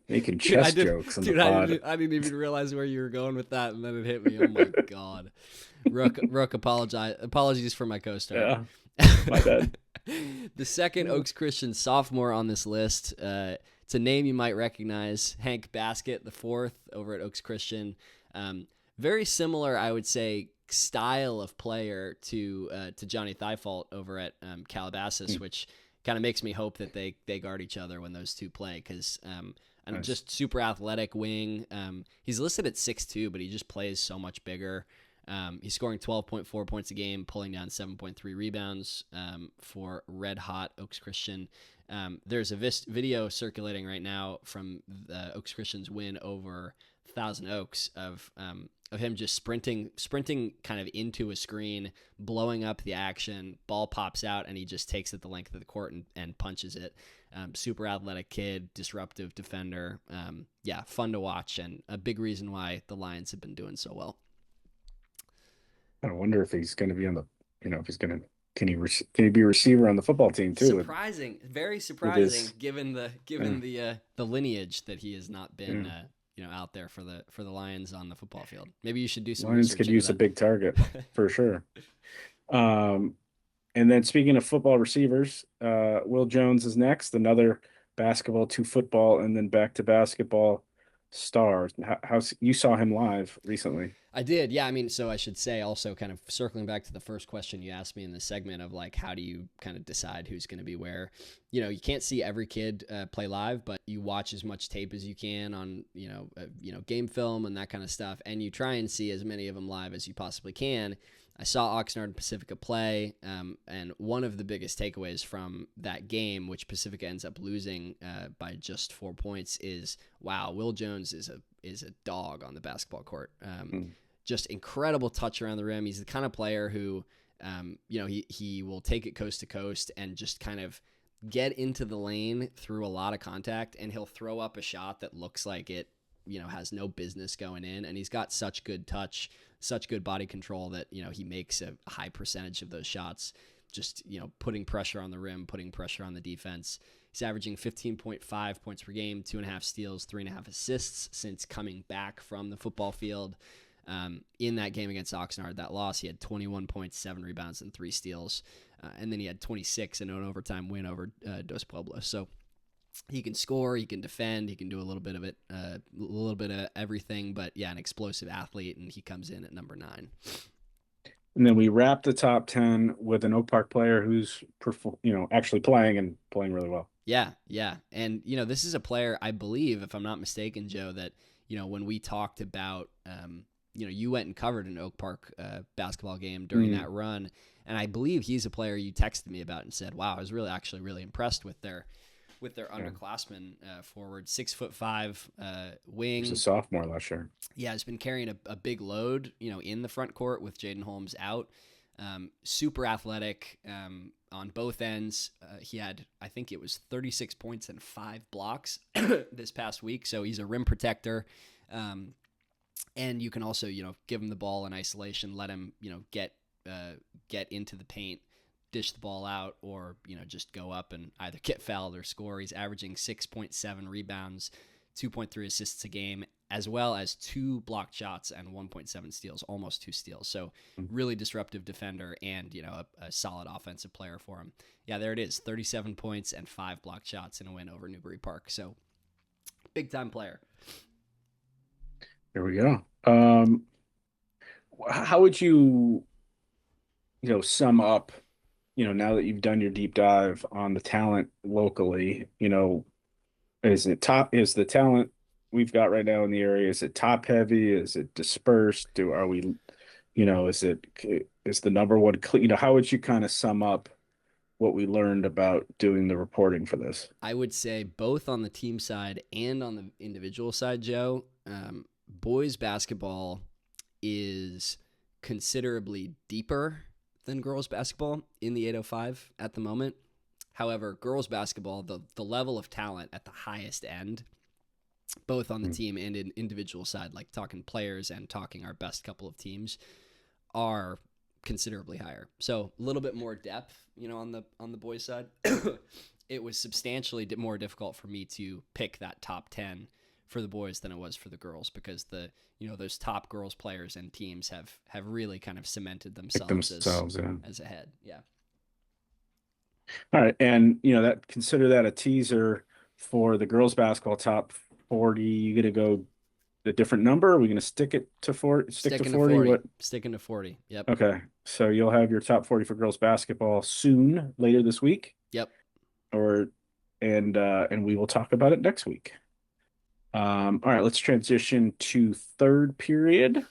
C: Making chest jokes on the pod.
B: I didn't even realize where you were going with that, and then it hit me. Oh my God. Rook, apologies for my co-star.
C: Yeah, my bad.
B: The second Oaks Christian sophomore on this list, it's a name you might recognize, Hank Baskett, the fourth over at Oaks Christian. Very similar, I would say, style of player to Johnny Thifault over at Calabasas, which kind of makes me hope that they guard each other when those two play, because and just super athletic wing. He's listed at 6'2", but he just plays so much bigger. He's scoring 12.4 points a game, pulling down 7.3 rebounds for red hot Oaks Christian. There's a video circulating right now from the Oaks Christian's win over Thousand Oaks of him just sprinting kind of into a screen, blowing up the action. Ball pops out, and he just takes it the length of the court and punches it. Super athletic kid, disruptive defender. Yeah, fun to watch, and a big reason why the Lions have been doing so well.
C: I wonder if he's going to be on the, if he's going to, can he be a receiver on the football team too?
B: Very surprising, given the lineage that he has not been, out there for the Lions on the football field. Maybe you should do some.
C: Lions could use a big target for sure. And then speaking of football receivers, Will Jones is next. Another basketball to football and then back to basketball star. How you saw him live recently?
B: I did, yeah. I mean, so I should say also, kind of circling back to the first question you asked me in the segment of like, how do you kind of decide who's going to be where? You can't see every kid play live, but you watch as much tape as you can on game film and that kind of stuff, and you try and see as many of them live as you possibly can. I saw Oxnard and Pacifica play, and one of the biggest takeaways from that game, which Pacifica ends up losing by just 4 points, is wow, Will Jones is a dog on the basketball court. Just incredible touch around the rim. He's the kind of player who, he will take it coast to coast and just kind of get into the lane through a lot of contact, and he'll throw up a shot that looks like it, has no business going in. And he's got such good touch, such good body control that, he makes a high percentage of those shots, just, putting pressure on the rim, putting pressure on the defense. He's averaging 15.5 points per game, 2.5 steals, 3.5 assists since coming back from the football field. In that game against Oxnard, that loss, he had 21 points, 7 rebounds, and 3 steals. And then he had 26 in an overtime win over Dos Pueblos. So he can score, he can defend, he can do a little bit of it, a little bit of everything. But yeah, an explosive athlete, and he comes in at number 9.
C: And then we wrap the top 10 with an Oak Park player who's, actually playing really well.
B: Yeah. And, this is a player, I believe, if I'm not mistaken, Joe, that, when we talked about, you went and covered an Oak Park basketball game during that run. And I believe he's a player you texted me about and said, wow, I was really impressed with their underclassmen forward. 6'5" wing.
C: He's a sophomore last year.
B: Yeah, has been carrying a big load, in the front court with Jaden Holmes out. Super athletic on both ends. He had, I think it was 36 points and 5 blocks this past week. So he's a rim protector. And you can also, give him the ball in isolation, let him, get into the paint, dish the ball out, or, just go up and either get fouled or score. He's averaging 6.7 rebounds, 2.3 assists a game, as well as 2 blocked shots and 1.7 steals, almost 2 steals. So really disruptive defender and, a solid offensive player for him. Yeah, there it is. 37 points and 5 blocked shots in a win over Newbury Park. So big time player.
C: There we go. How would you, sum up, now that you've done your deep dive on the talent locally, is the talent we've got right now in the area, is it top heavy? Is it dispersed? Are we is the number one, how would you kind of sum up what we learned about doing the reporting for this?
B: I would say both on the team side and on the individual side, Joe, boys basketball is considerably deeper than girls basketball in the 805 at the moment. However, girls basketball, the level of talent at the highest end, both on the team and in individual side, like talking players and talking our best couple of teams, are considerably higher. So a little bit more depth, on the boys side. It was substantially more difficult for me to pick that top 10 for the boys than it was for the girls, because those top girls players and teams have really kind of cemented themselves as ahead. Yeah.
C: All right, and that consider that a teaser for the girls basketball top 40. You gonna go a different number? Are we gonna stick it to 40? Stick to
B: Sticking
C: 40?
B: to 40.
C: What?
B: Sticking to 40. Yep.
C: Okay, so you'll have your top 40 for girls basketball soon, later this week,
B: Yep.
C: or and we will talk about it next week. All right, let's transition to third period,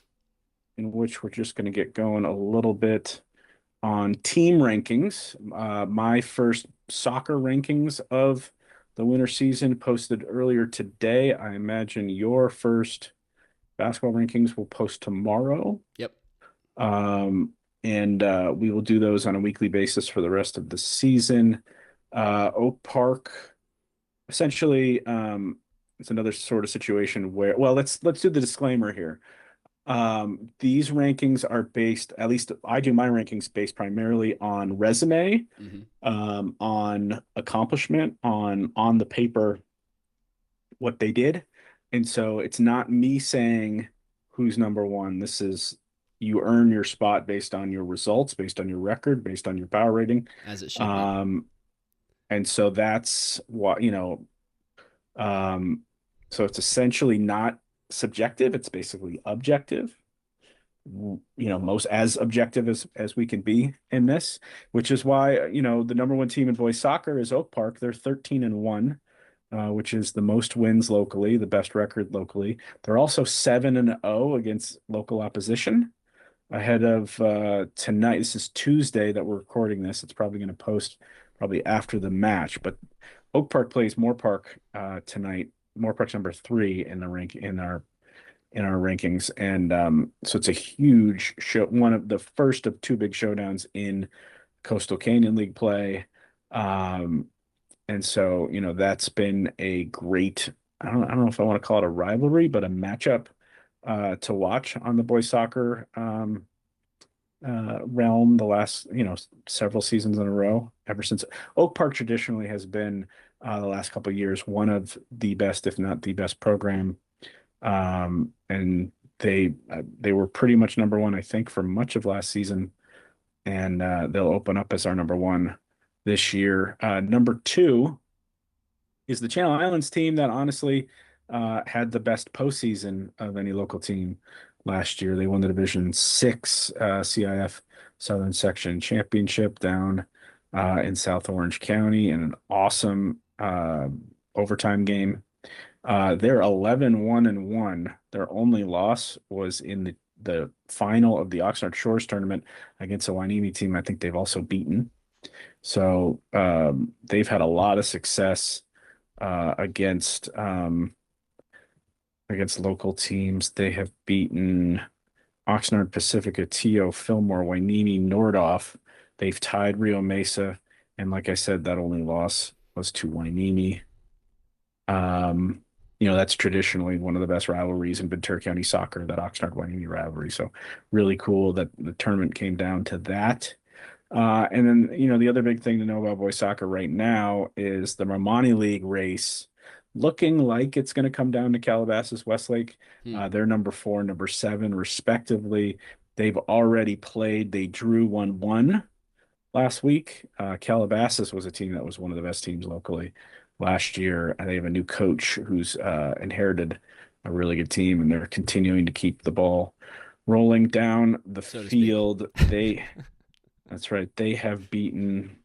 C: in which we're just going to get going a little bit on team rankings. My first soccer rankings of the winter season posted earlier today. I imagine your first basketball rankings will post tomorrow.
B: Yep.
C: And we will do those on a weekly basis for the rest of the season. Oak Park, essentially, it's another sort of situation where, well, let's do the disclaimer here. These rankings are based, at least I do my rankings based primarily on resume, on accomplishment, on the paper, what they did. And so it's not me saying who's number one. This is, you earn your spot based on your results, based on your record, based on your power rating.
B: As it should be.
C: And so that's what, so it's essentially not subjective, it's basically objective. Most as objective as we can be in this, which is why, the number one team in boys soccer is Oak Park. They're 13-1, which is the most wins locally, the best record locally. They're also 7-0 against local opposition ahead of tonight. This is Tuesday that we're recording this. It's probably going to post probably after the match, but Oak Park plays Moore Park tonight. Moore Park's number 3 in the rank in our rankings, and so it's a huge show, one of the first of 2 big showdowns in Coastal Canyon League play. And so that's been a great, I don't know if I want to call it a rivalry, but a matchup to watch on the boys soccer realm the last several seasons in a row, ever since Oak Park traditionally has been the last couple of years one of the best, if not the best program. And they were pretty much number one, I think, for much of last season, and they'll open up as our number one this year. Number 2 is the Channel Islands team that honestly had the best postseason of any local team last year. They won the Division 6 CIF Southern Section Championship down in South Orange County in an awesome overtime game. They're 11-1-1. Their only loss was in the final of the Oxnard Shores tournament against a Hueneme team I think they've also beaten. So they've had a lot of success against local teams. They have beaten Oxnard, Pacifica, Tio, Fillmore, Hueneme, Nordhoff. They've tied Rio Mesa, and like I said, that only loss was to Hueneme. That's traditionally one of the best rivalries in Ventura County soccer, that Oxnard-Hueneme rivalry. So really cool that the tournament came down to that. And then, the other big thing to know about boys soccer right now is the Romani League race looking like it's going to come down to Calabasas, Westlake. They're number 4, number 7, respectively. They've already played. They drew 1-1 last week. Calabasas was a team that was one of the best teams locally last year, and they have a new coach who's inherited a really good team, and they're continuing to keep the ball rolling down the field. That's right. They have beaten,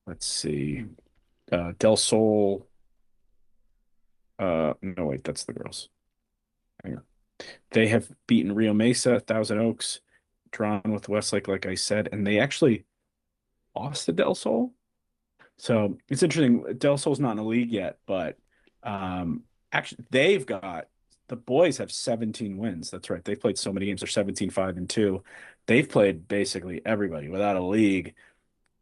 C: let's see, Del Sol. No, wait, that's the girls. Hang on. They have beaten Rio Mesa, Thousand Oaks, drawn with Westlake, like I said, and they actually lost to Del Sol. So it's interesting. Del Sol's not in the league yet, but actually the boys have 17 wins. That's right. They've played so many games. They're 17-5-2. They've played basically everybody without a league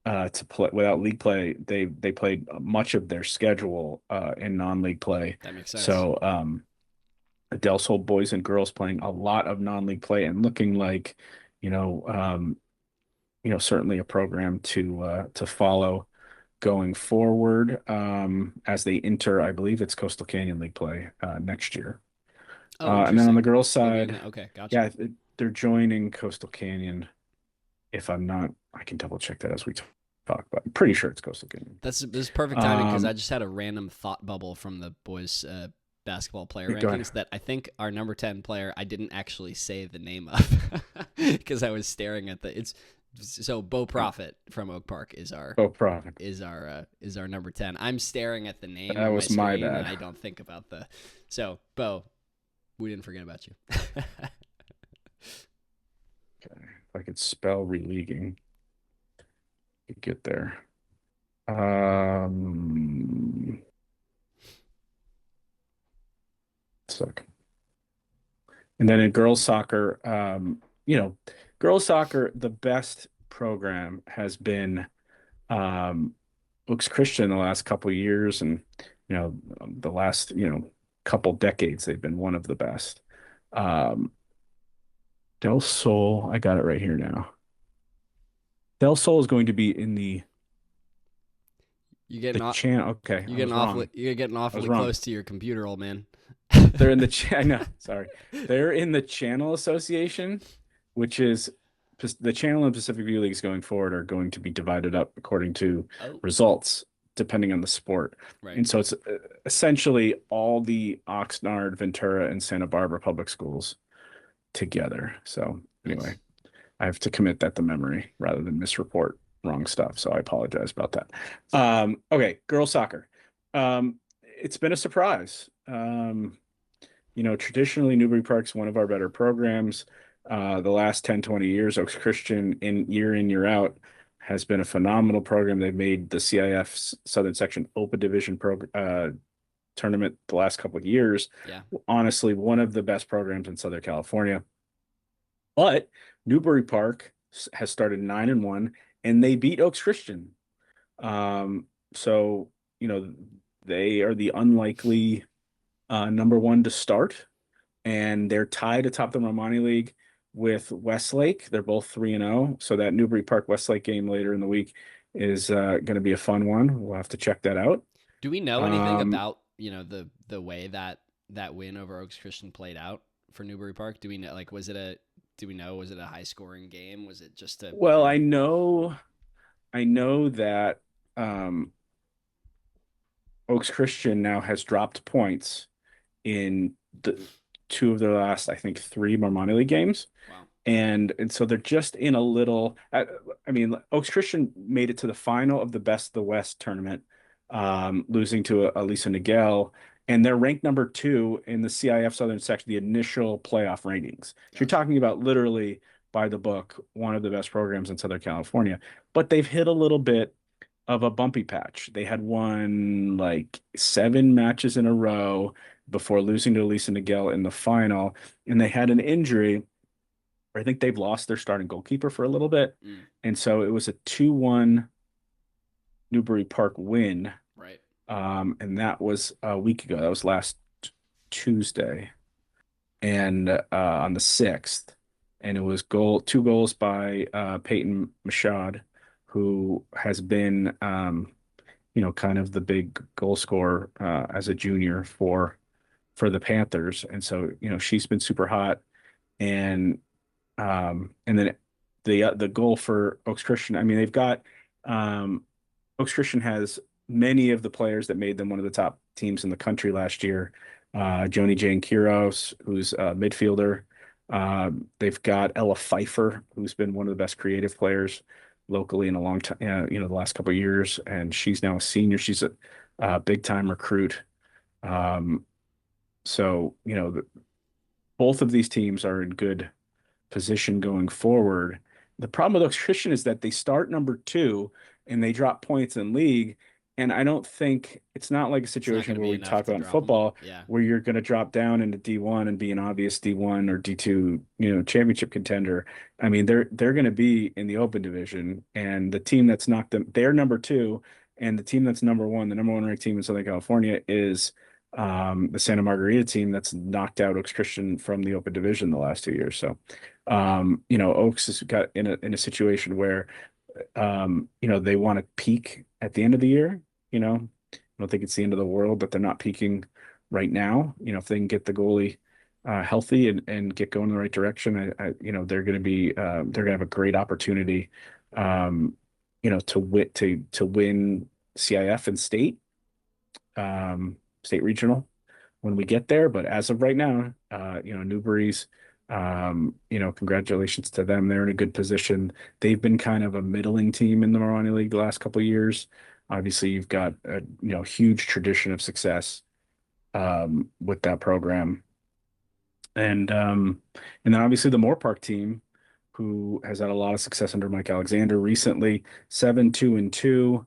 C: to play without league play. They played much of their schedule in non-league play.
B: That makes sense.
C: So the Del Sol boys and girls playing a lot of non-league play and looking like, you know, um, certainly a program to follow going forward as they enter, I believe it's Coastal Canyon League play next year.
B: Oh,
C: And then on the
B: interesting.
C: girls'
B: Maybe
C: side,
B: okay, gotcha.
C: yeah, they're joining Coastal Canyon. If I'm not, I can double check that as we talk, but I'm pretty sure it's Coastal Canyon.
B: This is perfect timing because I just had a random thought bubble from the boys' basketball player
C: Go ahead.
B: rankings that I think our number 10 player I didn't actually say the name of because I was staring at the it's so Bo Profit from Oak Park
C: Oh, profit.
B: is our number 10. I'm staring at the name
C: That
B: on my
C: was my
B: screen and
C: bad.
B: I don't think about the so Bo, we didn't forget about you.
C: Okay. If I could spell releaguing, could get there. Um, suck. And then in girls soccer, girls soccer, the best program has been Oaks Christian the last couple of years, and the last couple decades they've been one of the best. Um, Del Sol, I got it right here now. Del Sol is going to be in
B: You
C: the
B: getting off
C: channel. Okay, I was wrong.
B: you're getting
C: I was
B: awfully
C: wrong.
B: close to your computer, old man.
C: They're in the no, sorry. They're in the Channel Association, which is the Channel and Pacific View Leagues going forward are going to be divided up according to
B: Oh,
C: results, depending on the sport.
B: right.
C: And so it's essentially all the Oxnard, Ventura, and Santa Barbara public schools together. So
B: Nice.
C: anyway, I have to commit that to memory rather than misreport wrong stuff. So I apologize about that. Okay, girls soccer. It's been a surprise. Traditionally Newbury Park's one of our better programs. The last 10, 20 years, Oaks Christian in, year out has been a phenomenal program. They've made the CIF Southern Section Open Division tournament the last couple of years.
B: Yeah.
C: Honestly, one of the best programs in Southern California. But Newbury Park has started 9-1, and they beat Oaks Christian. So they are the unlikely number one to start, and they're tied atop the Romani League with Westlake. They're both 3-0. So that Newbury Park Westlake game later in the week is going to be a fun one. We'll have to check that out.
B: Do we know anything
C: Um,
B: about, the way that win over Oaks Christian played out for Newbury Park? Do we know was it a high scoring game? Was it just a,
C: well, I know that Oaks Christian now has dropped points in the two of their last, I think, three Marmoni League games.
B: wow.
C: And so they're just in a little. I mean, Oaks Christian made it to the final of the Best of the West tournament, losing to Elisa Niguel, and they're ranked number 2 in the CIF Southern Section, the initial playoff rankings. So you're
B: Gotcha.
C: talking about literally by the book, one of the best programs in Southern California. But they've hit a little bit of a bumpy patch. They had won like 7 matches in a row before losing to Elisa Niguel in the final, and they had an injury. I think they've lost their starting goalkeeper for a little bit.
B: Mm,
C: And so it was a 2-1 Newbury Park win.
B: right.
C: And that was a week ago. That was last Tuesday. And on the 6th. And it was 2 goals by Peyton Machad, who has been kind of the big goal scorer as a junior for the Panthers. And so, she's been super hot. And then the goal for Oaks Christian, I mean, they've got Oaks Christian has many of the players that made them one of the top teams in the country last year. Joni Jane Quiros, who's a midfielder. They've got Ella Pfeiffer, who's been one of the best creative players locally in a long time, the last couple of years, and she's now a senior. She's a big time recruit. So both of these teams are in good position going forward. The problem with Oaks Christian is that they start number 2 and they drop points in league. And I don't think it's not like a
B: It's not going
C: situation
B: to
C: where
B: be
C: we
B: enough
C: talk
B: to
C: about in
B: drop them.
C: football
B: Yeah.
C: where you're going to drop down into D1 and be an obvious D1 or D2, championship contender. I mean, they're going to be in the open division, and the team that's knocked them, they're number 2, and the team that's number 1, the number 1 ranked team in Southern California is the Santa Margarita team that's knocked out Oaks Christian from the open division the last 2 years. So, Oaks has got in a situation where, they want to peak at the end of the year. I don't think it's the end of the world, but they're not peaking right now. If they can get the goalie healthy and get going in the right direction, they're going to be they're going to have a great opportunity, to win CIF and state regional when we get there. But as of right now, Newbury's, congratulations to them. They're in a good position. They've been kind of a middling team in the Moroni League the last couple of years. Obviously, you've got a huge tradition of success with that program, and then obviously the Moore Park team, who has had a lot of success under Mike Alexander recently, 7-2-2.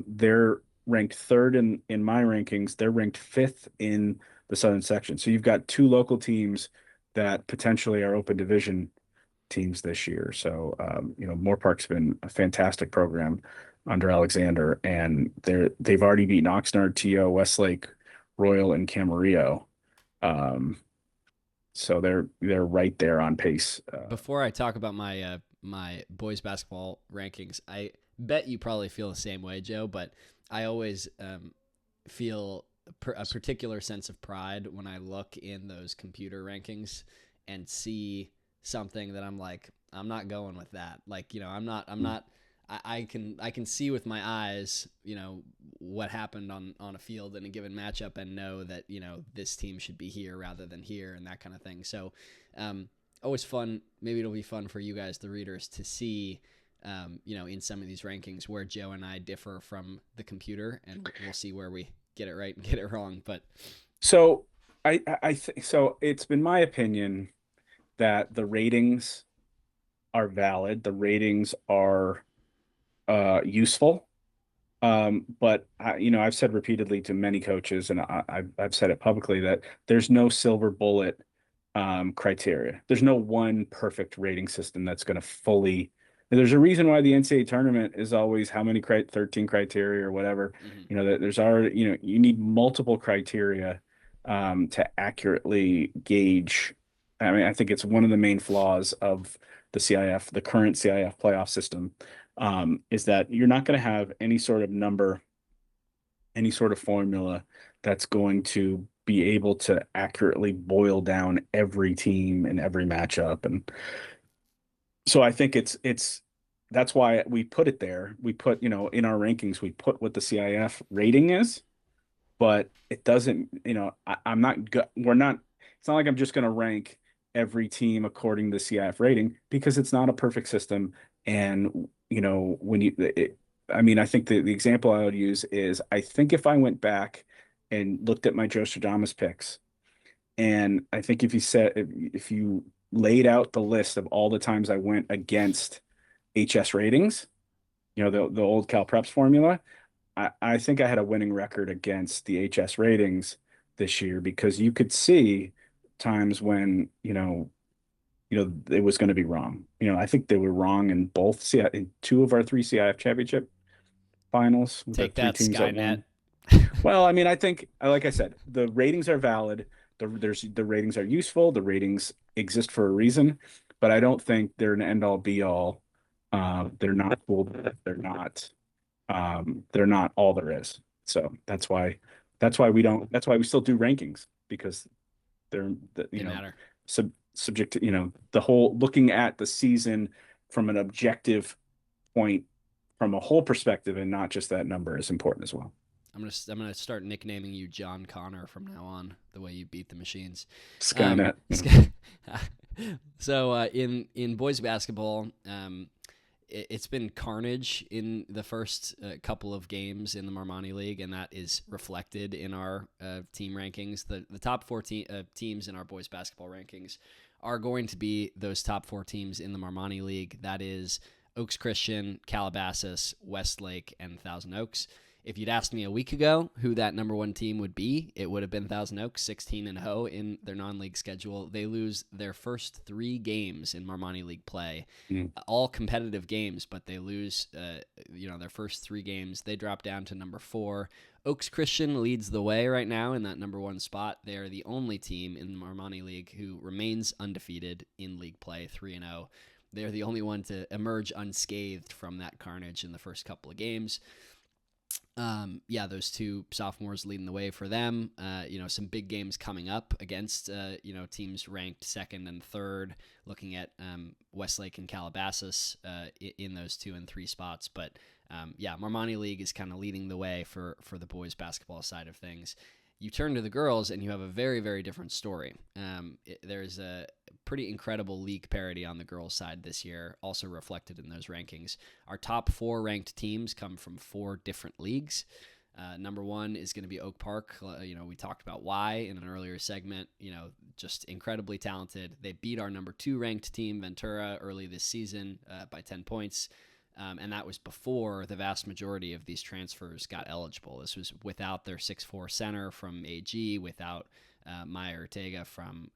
C: They're ranked third in my rankings. They're ranked fifth in the Southern section. So you've got 2 local teams that potentially are open division teams this year. So, Moore Park's been a fantastic program under Alexander, and they've already beaten Oxnard, TO, Westlake, Royal, and Camarillo. So they're right there on pace.
B: Before I talk about my boys basketball rankings, I bet you probably feel the same way, Joe. But I always feel a particular sense of pride when I look in those computer rankings and see something that I'm like, I'm not going with that. Like, I'm not. I can see with my eyes, what happened on a field in a given matchup, and know that, this team should be here rather than here, and that kind of thing. So, always fun. Maybe it'll be fun for you guys, the readers, to see, in some of these rankings where Joe and I differ from the computer, and we'll see where we get it right and get it wrong. But
C: So I think so. It's been my opinion that the ratings are valid. The ratings are useful. But I've said repeatedly to many coaches, and I've said it publicly, that there's no silver bullet criteria. There's no one perfect rating system that's going to fully. There's a reason why the NCAA tournament is always how many 13 criteria or whatever. That there's already, you need multiple criteria to accurately gauge. I mean, I think it's one of the main flaws of the current CIF playoff system, is that you're not going to have any sort of number, any sort of formula that's going to be able to accurately boil down every team and every matchup. And so I think that's why we put it there. We put, in our rankings, we put what the CIF rating is, but it doesn't, it's not like I'm just going to rank every team according to the CIF rating, because it's not a perfect system. And, I think the example I would use is, I think if I went back and looked at my Joe Stradamus picks, and I think if you laid out the list of all the times I went against HS ratings, the old Cal Preps formula, I think I had a winning record against the HS ratings this year, because you could see times when, it was going to be wrong. I think they were wrong in in 2 of our 3 CIF championship finals.
B: take that, Skynet.
C: Well, I think, like I said, the ratings are valid. The ratings are useful. The ratings exist for a reason, but I don't think they're an end all be all. They're not cool. They're not. They're not all there is. So that's why we still do rankings, because
B: They matter.
C: Subject to, the whole looking at the season from an objective point, from a whole perspective, and not just that number, is important as well.
B: I'm gonna start nicknaming you John Connor from now on, the way you beat the machines.
C: Skynet.
B: So in boys basketball, it's been carnage in the first couple of games in the Marmani League, and that is reflected in our team rankings. The top four teams in our boys basketball rankings are going to be those top four teams in the Marmani League. That is Oaks Christian, Calabasas, Westlake, and Thousand Oaks. If you'd asked me a week ago who that number one team would be, it would have been Thousand Oaks, 16-0 in their non-league schedule. They lose their first 3 games in Marmani League play, all competitive games, but they lose, their first 3 games. They drop down to number 4. Oaks Christian leads the way right now in that number 1 spot. They are the only team in the Marmani League who remains undefeated in league play, 3-0. They're the only one to emerge unscathed from that carnage in the first couple of games. Those 2 sophomores leading the way for them. Some big games coming up against, teams ranked 2nd and 3rd, looking at Westlake and Calabasas in those 2 and 3 spots. But, Marmani League is kind of leading the way for the boys basketball side of things. You turn to the girls and you have a very, very different story. There's a pretty incredible league parity on the girls' side this year, also reflected in those rankings. Our top 4 ranked teams come from 4 different leagues. Number 1 is going to be Oak Park. We talked about why in an earlier segment. Just incredibly talented. They beat our number 2 ranked team, Ventura, early this season by 10 points. And that was before the vast majority of these transfers got eligible. This was without their 6'4" center from AG, without Maya Ortega from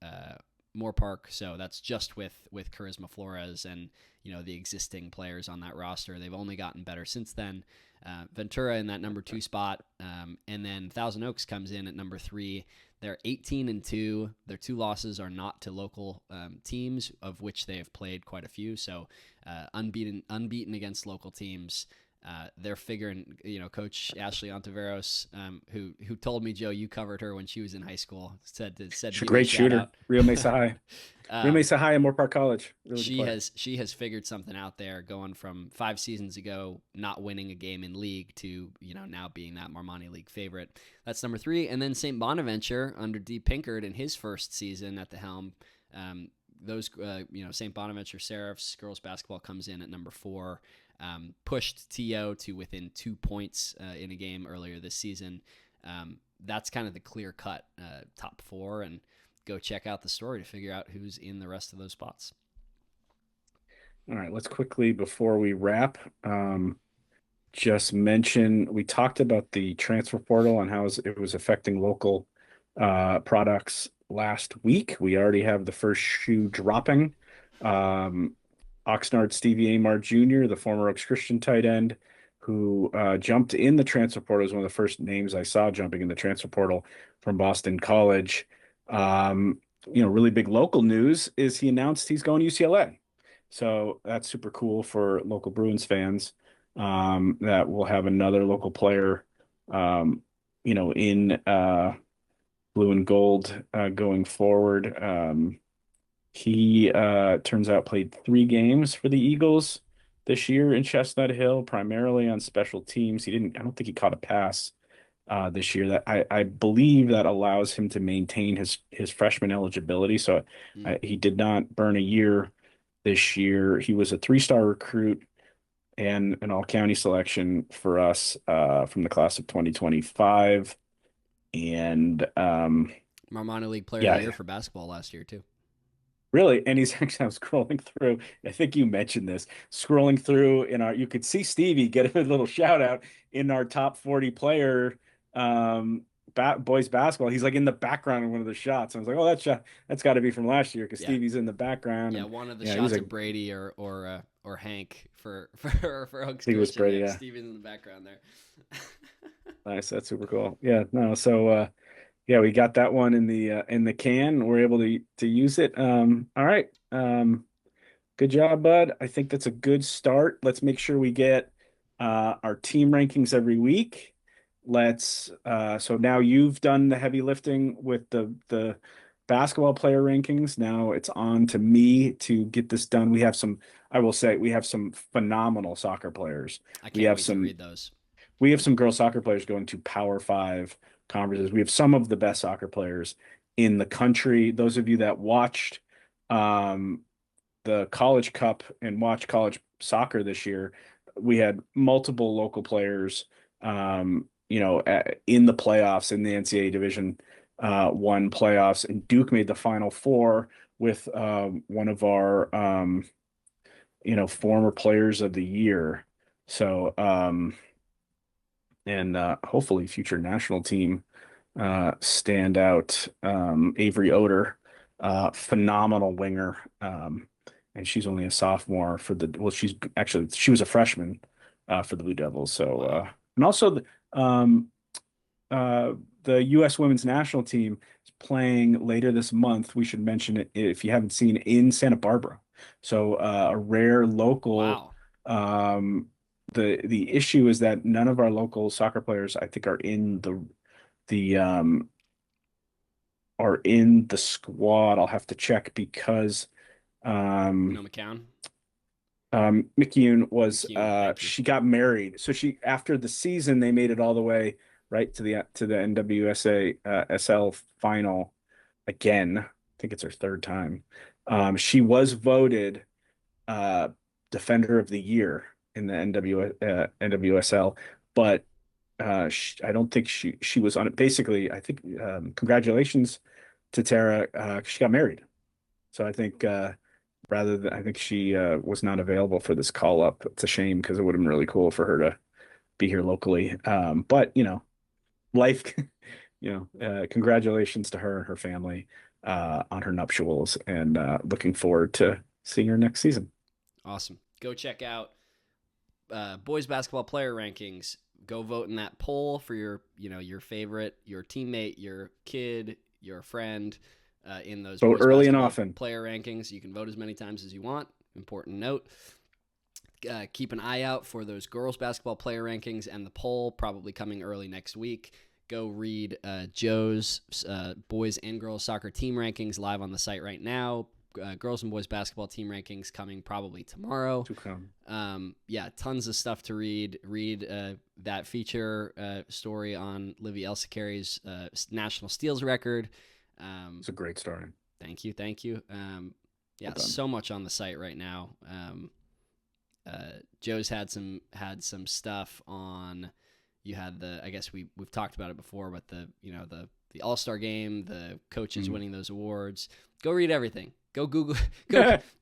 B: Moore Park. So that's just with Charisma Flores and the existing players on that roster. They've only gotten better since then. Ventura in that number 2 spot, and then Thousand Oaks comes in at number 3. They're 18-2. Their 2 losses are not to local teams, of which they have played quite a few. So unbeaten against local teams. They're figuring, Coach Ashley Ontiveros, who told me, Joe, you covered her when she was in high school. Said
C: she's a great shooter. Rio Mesa High. Rio Mesa High and Moore Park College. Really
B: she has figured something out there, going from 5 seasons ago not winning a game in league to now being that Marmani League favorite. That's number 3, and then St. Bonaventure under D. Pinkard in his first season at the helm. St. Bonaventure Seraphs girls basketball comes in at number 4. Pushed TO to within 2 points in a game earlier this season. That's kind of the clear-cut top 4, and go check out the story to figure out who's in the rest of those spots.
C: All right, let's quickly, before we wrap, just mention, we talked about the transfer portal and how it was affecting local products last week. We already have the first shoe dropping. Oxnard Stevie Amar Jr., the former Oaks Christian tight end, who jumped in the transfer portal, was one of the first names I saw jumping in the transfer portal from Boston College. Really big local news is he announced he's going to UCLA. So that's super cool for local Bruins fans, that we'll have another local player, in blue and gold going forward. He turns out played 3 games for the Eagles this year in Chestnut Hill, primarily on special teams. I don't think he caught a pass this year. That I believe that allows him to maintain his freshman eligibility. So he did not burn a year this year. He was a 3-star recruit and an all-county selection for us from the class of 2025. And
B: Marmani League Player of the Year for basketball last year too.
C: Really? And he's actually, I'm scrolling through, I think you mentioned this, scrolling through you could see Stevie get a little shout out in our top 40 player boys basketball. He's like in the background of one of the shots. I was like, oh, that's got to be from last year, because Stevie's in the background.
B: Yeah, one of the shots of Brady or Hank for Oaks.
C: He was Brady, yeah.
B: Stevie's in the background there.
C: Nice, that's super cool. Yeah, no, so we got that one in the can. We're able to use it. All right. Good job, bud. I think that's a good start. Let's make sure we get our team rankings every week. So now you've done the heavy lifting with the basketball player rankings. Now it's on to me to get this done. I will say we have some phenomenal soccer players.
B: I can't wait to read those.
C: We have some girl soccer players going to Power 5 conferences. We have some of the best soccer players in the country. Those of you that watched the College Cup and watch college soccer this year, we had multiple local players, in the playoffs in the NCAA Division One playoffs, and Duke made the Final Four with one of our former players of the year. So and hopefully future national team standout, Avery Oder, phenomenal winger. And she's only a sophomore she was a freshman for the Blue Devils. So and also the U.S. women's national team is playing later this month. We should mention it if you haven't seen, in Santa Barbara. So a rare local.
B: Wow.
C: The issue is that none of our local soccer players, I think, are in the squad. I'll have to check because
B: McCown.
C: McCune was
B: McCune,
C: she got married. So after the season they made it all the way right to the NWSA SL final again. I think it's her third time. She was voted Defender of the Year in the NWSL, but I don't think she was on it. Basically, I think congratulations to Tara. She got married, so I think I think she was not available for this call up. It's a shame because it would have been really cool for her to be here locally. But life, congratulations to her and her family on her nuptials, and looking forward to seeing her next season.
B: Awesome. Go check out boys basketball player rankings. Go vote in that poll for your favorite, your teammate, your kid, your friend, in those
C: vote
B: boys
C: early and
B: basketball
C: often
B: player rankings. You can vote as many times as you want. Important note. Keep an eye out for those girls basketball player rankings and the poll, probably coming early next week. Go read Joe's boys and girls soccer team rankings live on the site right now. Girls and boys basketball team rankings coming probably tomorrow.
C: To come.
B: Tons of stuff to read. Read that feature story on Livy Elsakari's national steals record.
C: It's a great story.
B: Thank you.
C: Well
B: So much on the site right now. Joe's had some stuff on. You had I guess we've talked about it before, but the All-Star game, the coaches winning those awards. Go read everything. Go Google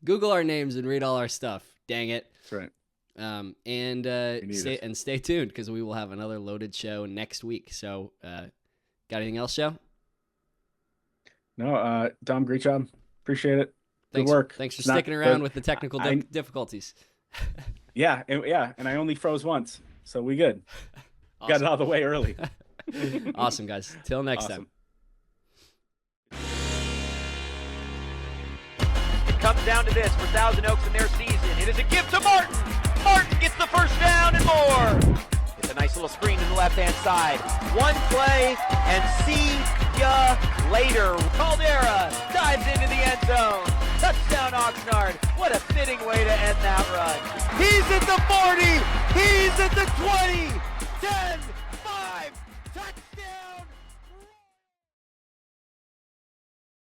B: Google our names and read all our stuff. Dang it.
C: That's right.
B: Stay tuned because we will have another loaded show next week. So, got anything else, Joe?
C: No, Dom, great job. Appreciate it. Good work.
B: Thanks for sticking around with the technical difficulties.
C: Yeah, and I only froze once, so we good.
B: Awesome.
C: Got it out of the way early.
B: Awesome, guys. Till next time.
D: It comes down to this for Thousand Oaks in their season. It is a gift to Martin. Martin gets the first down and more. It's a nice little screen to the left-hand side. One play, and see ya later. Caldera dives into the end zone. Touchdown, Oxnard. What a fitting way to end that run. He's at the 40. He's at the 20. 10, 5, touchdown.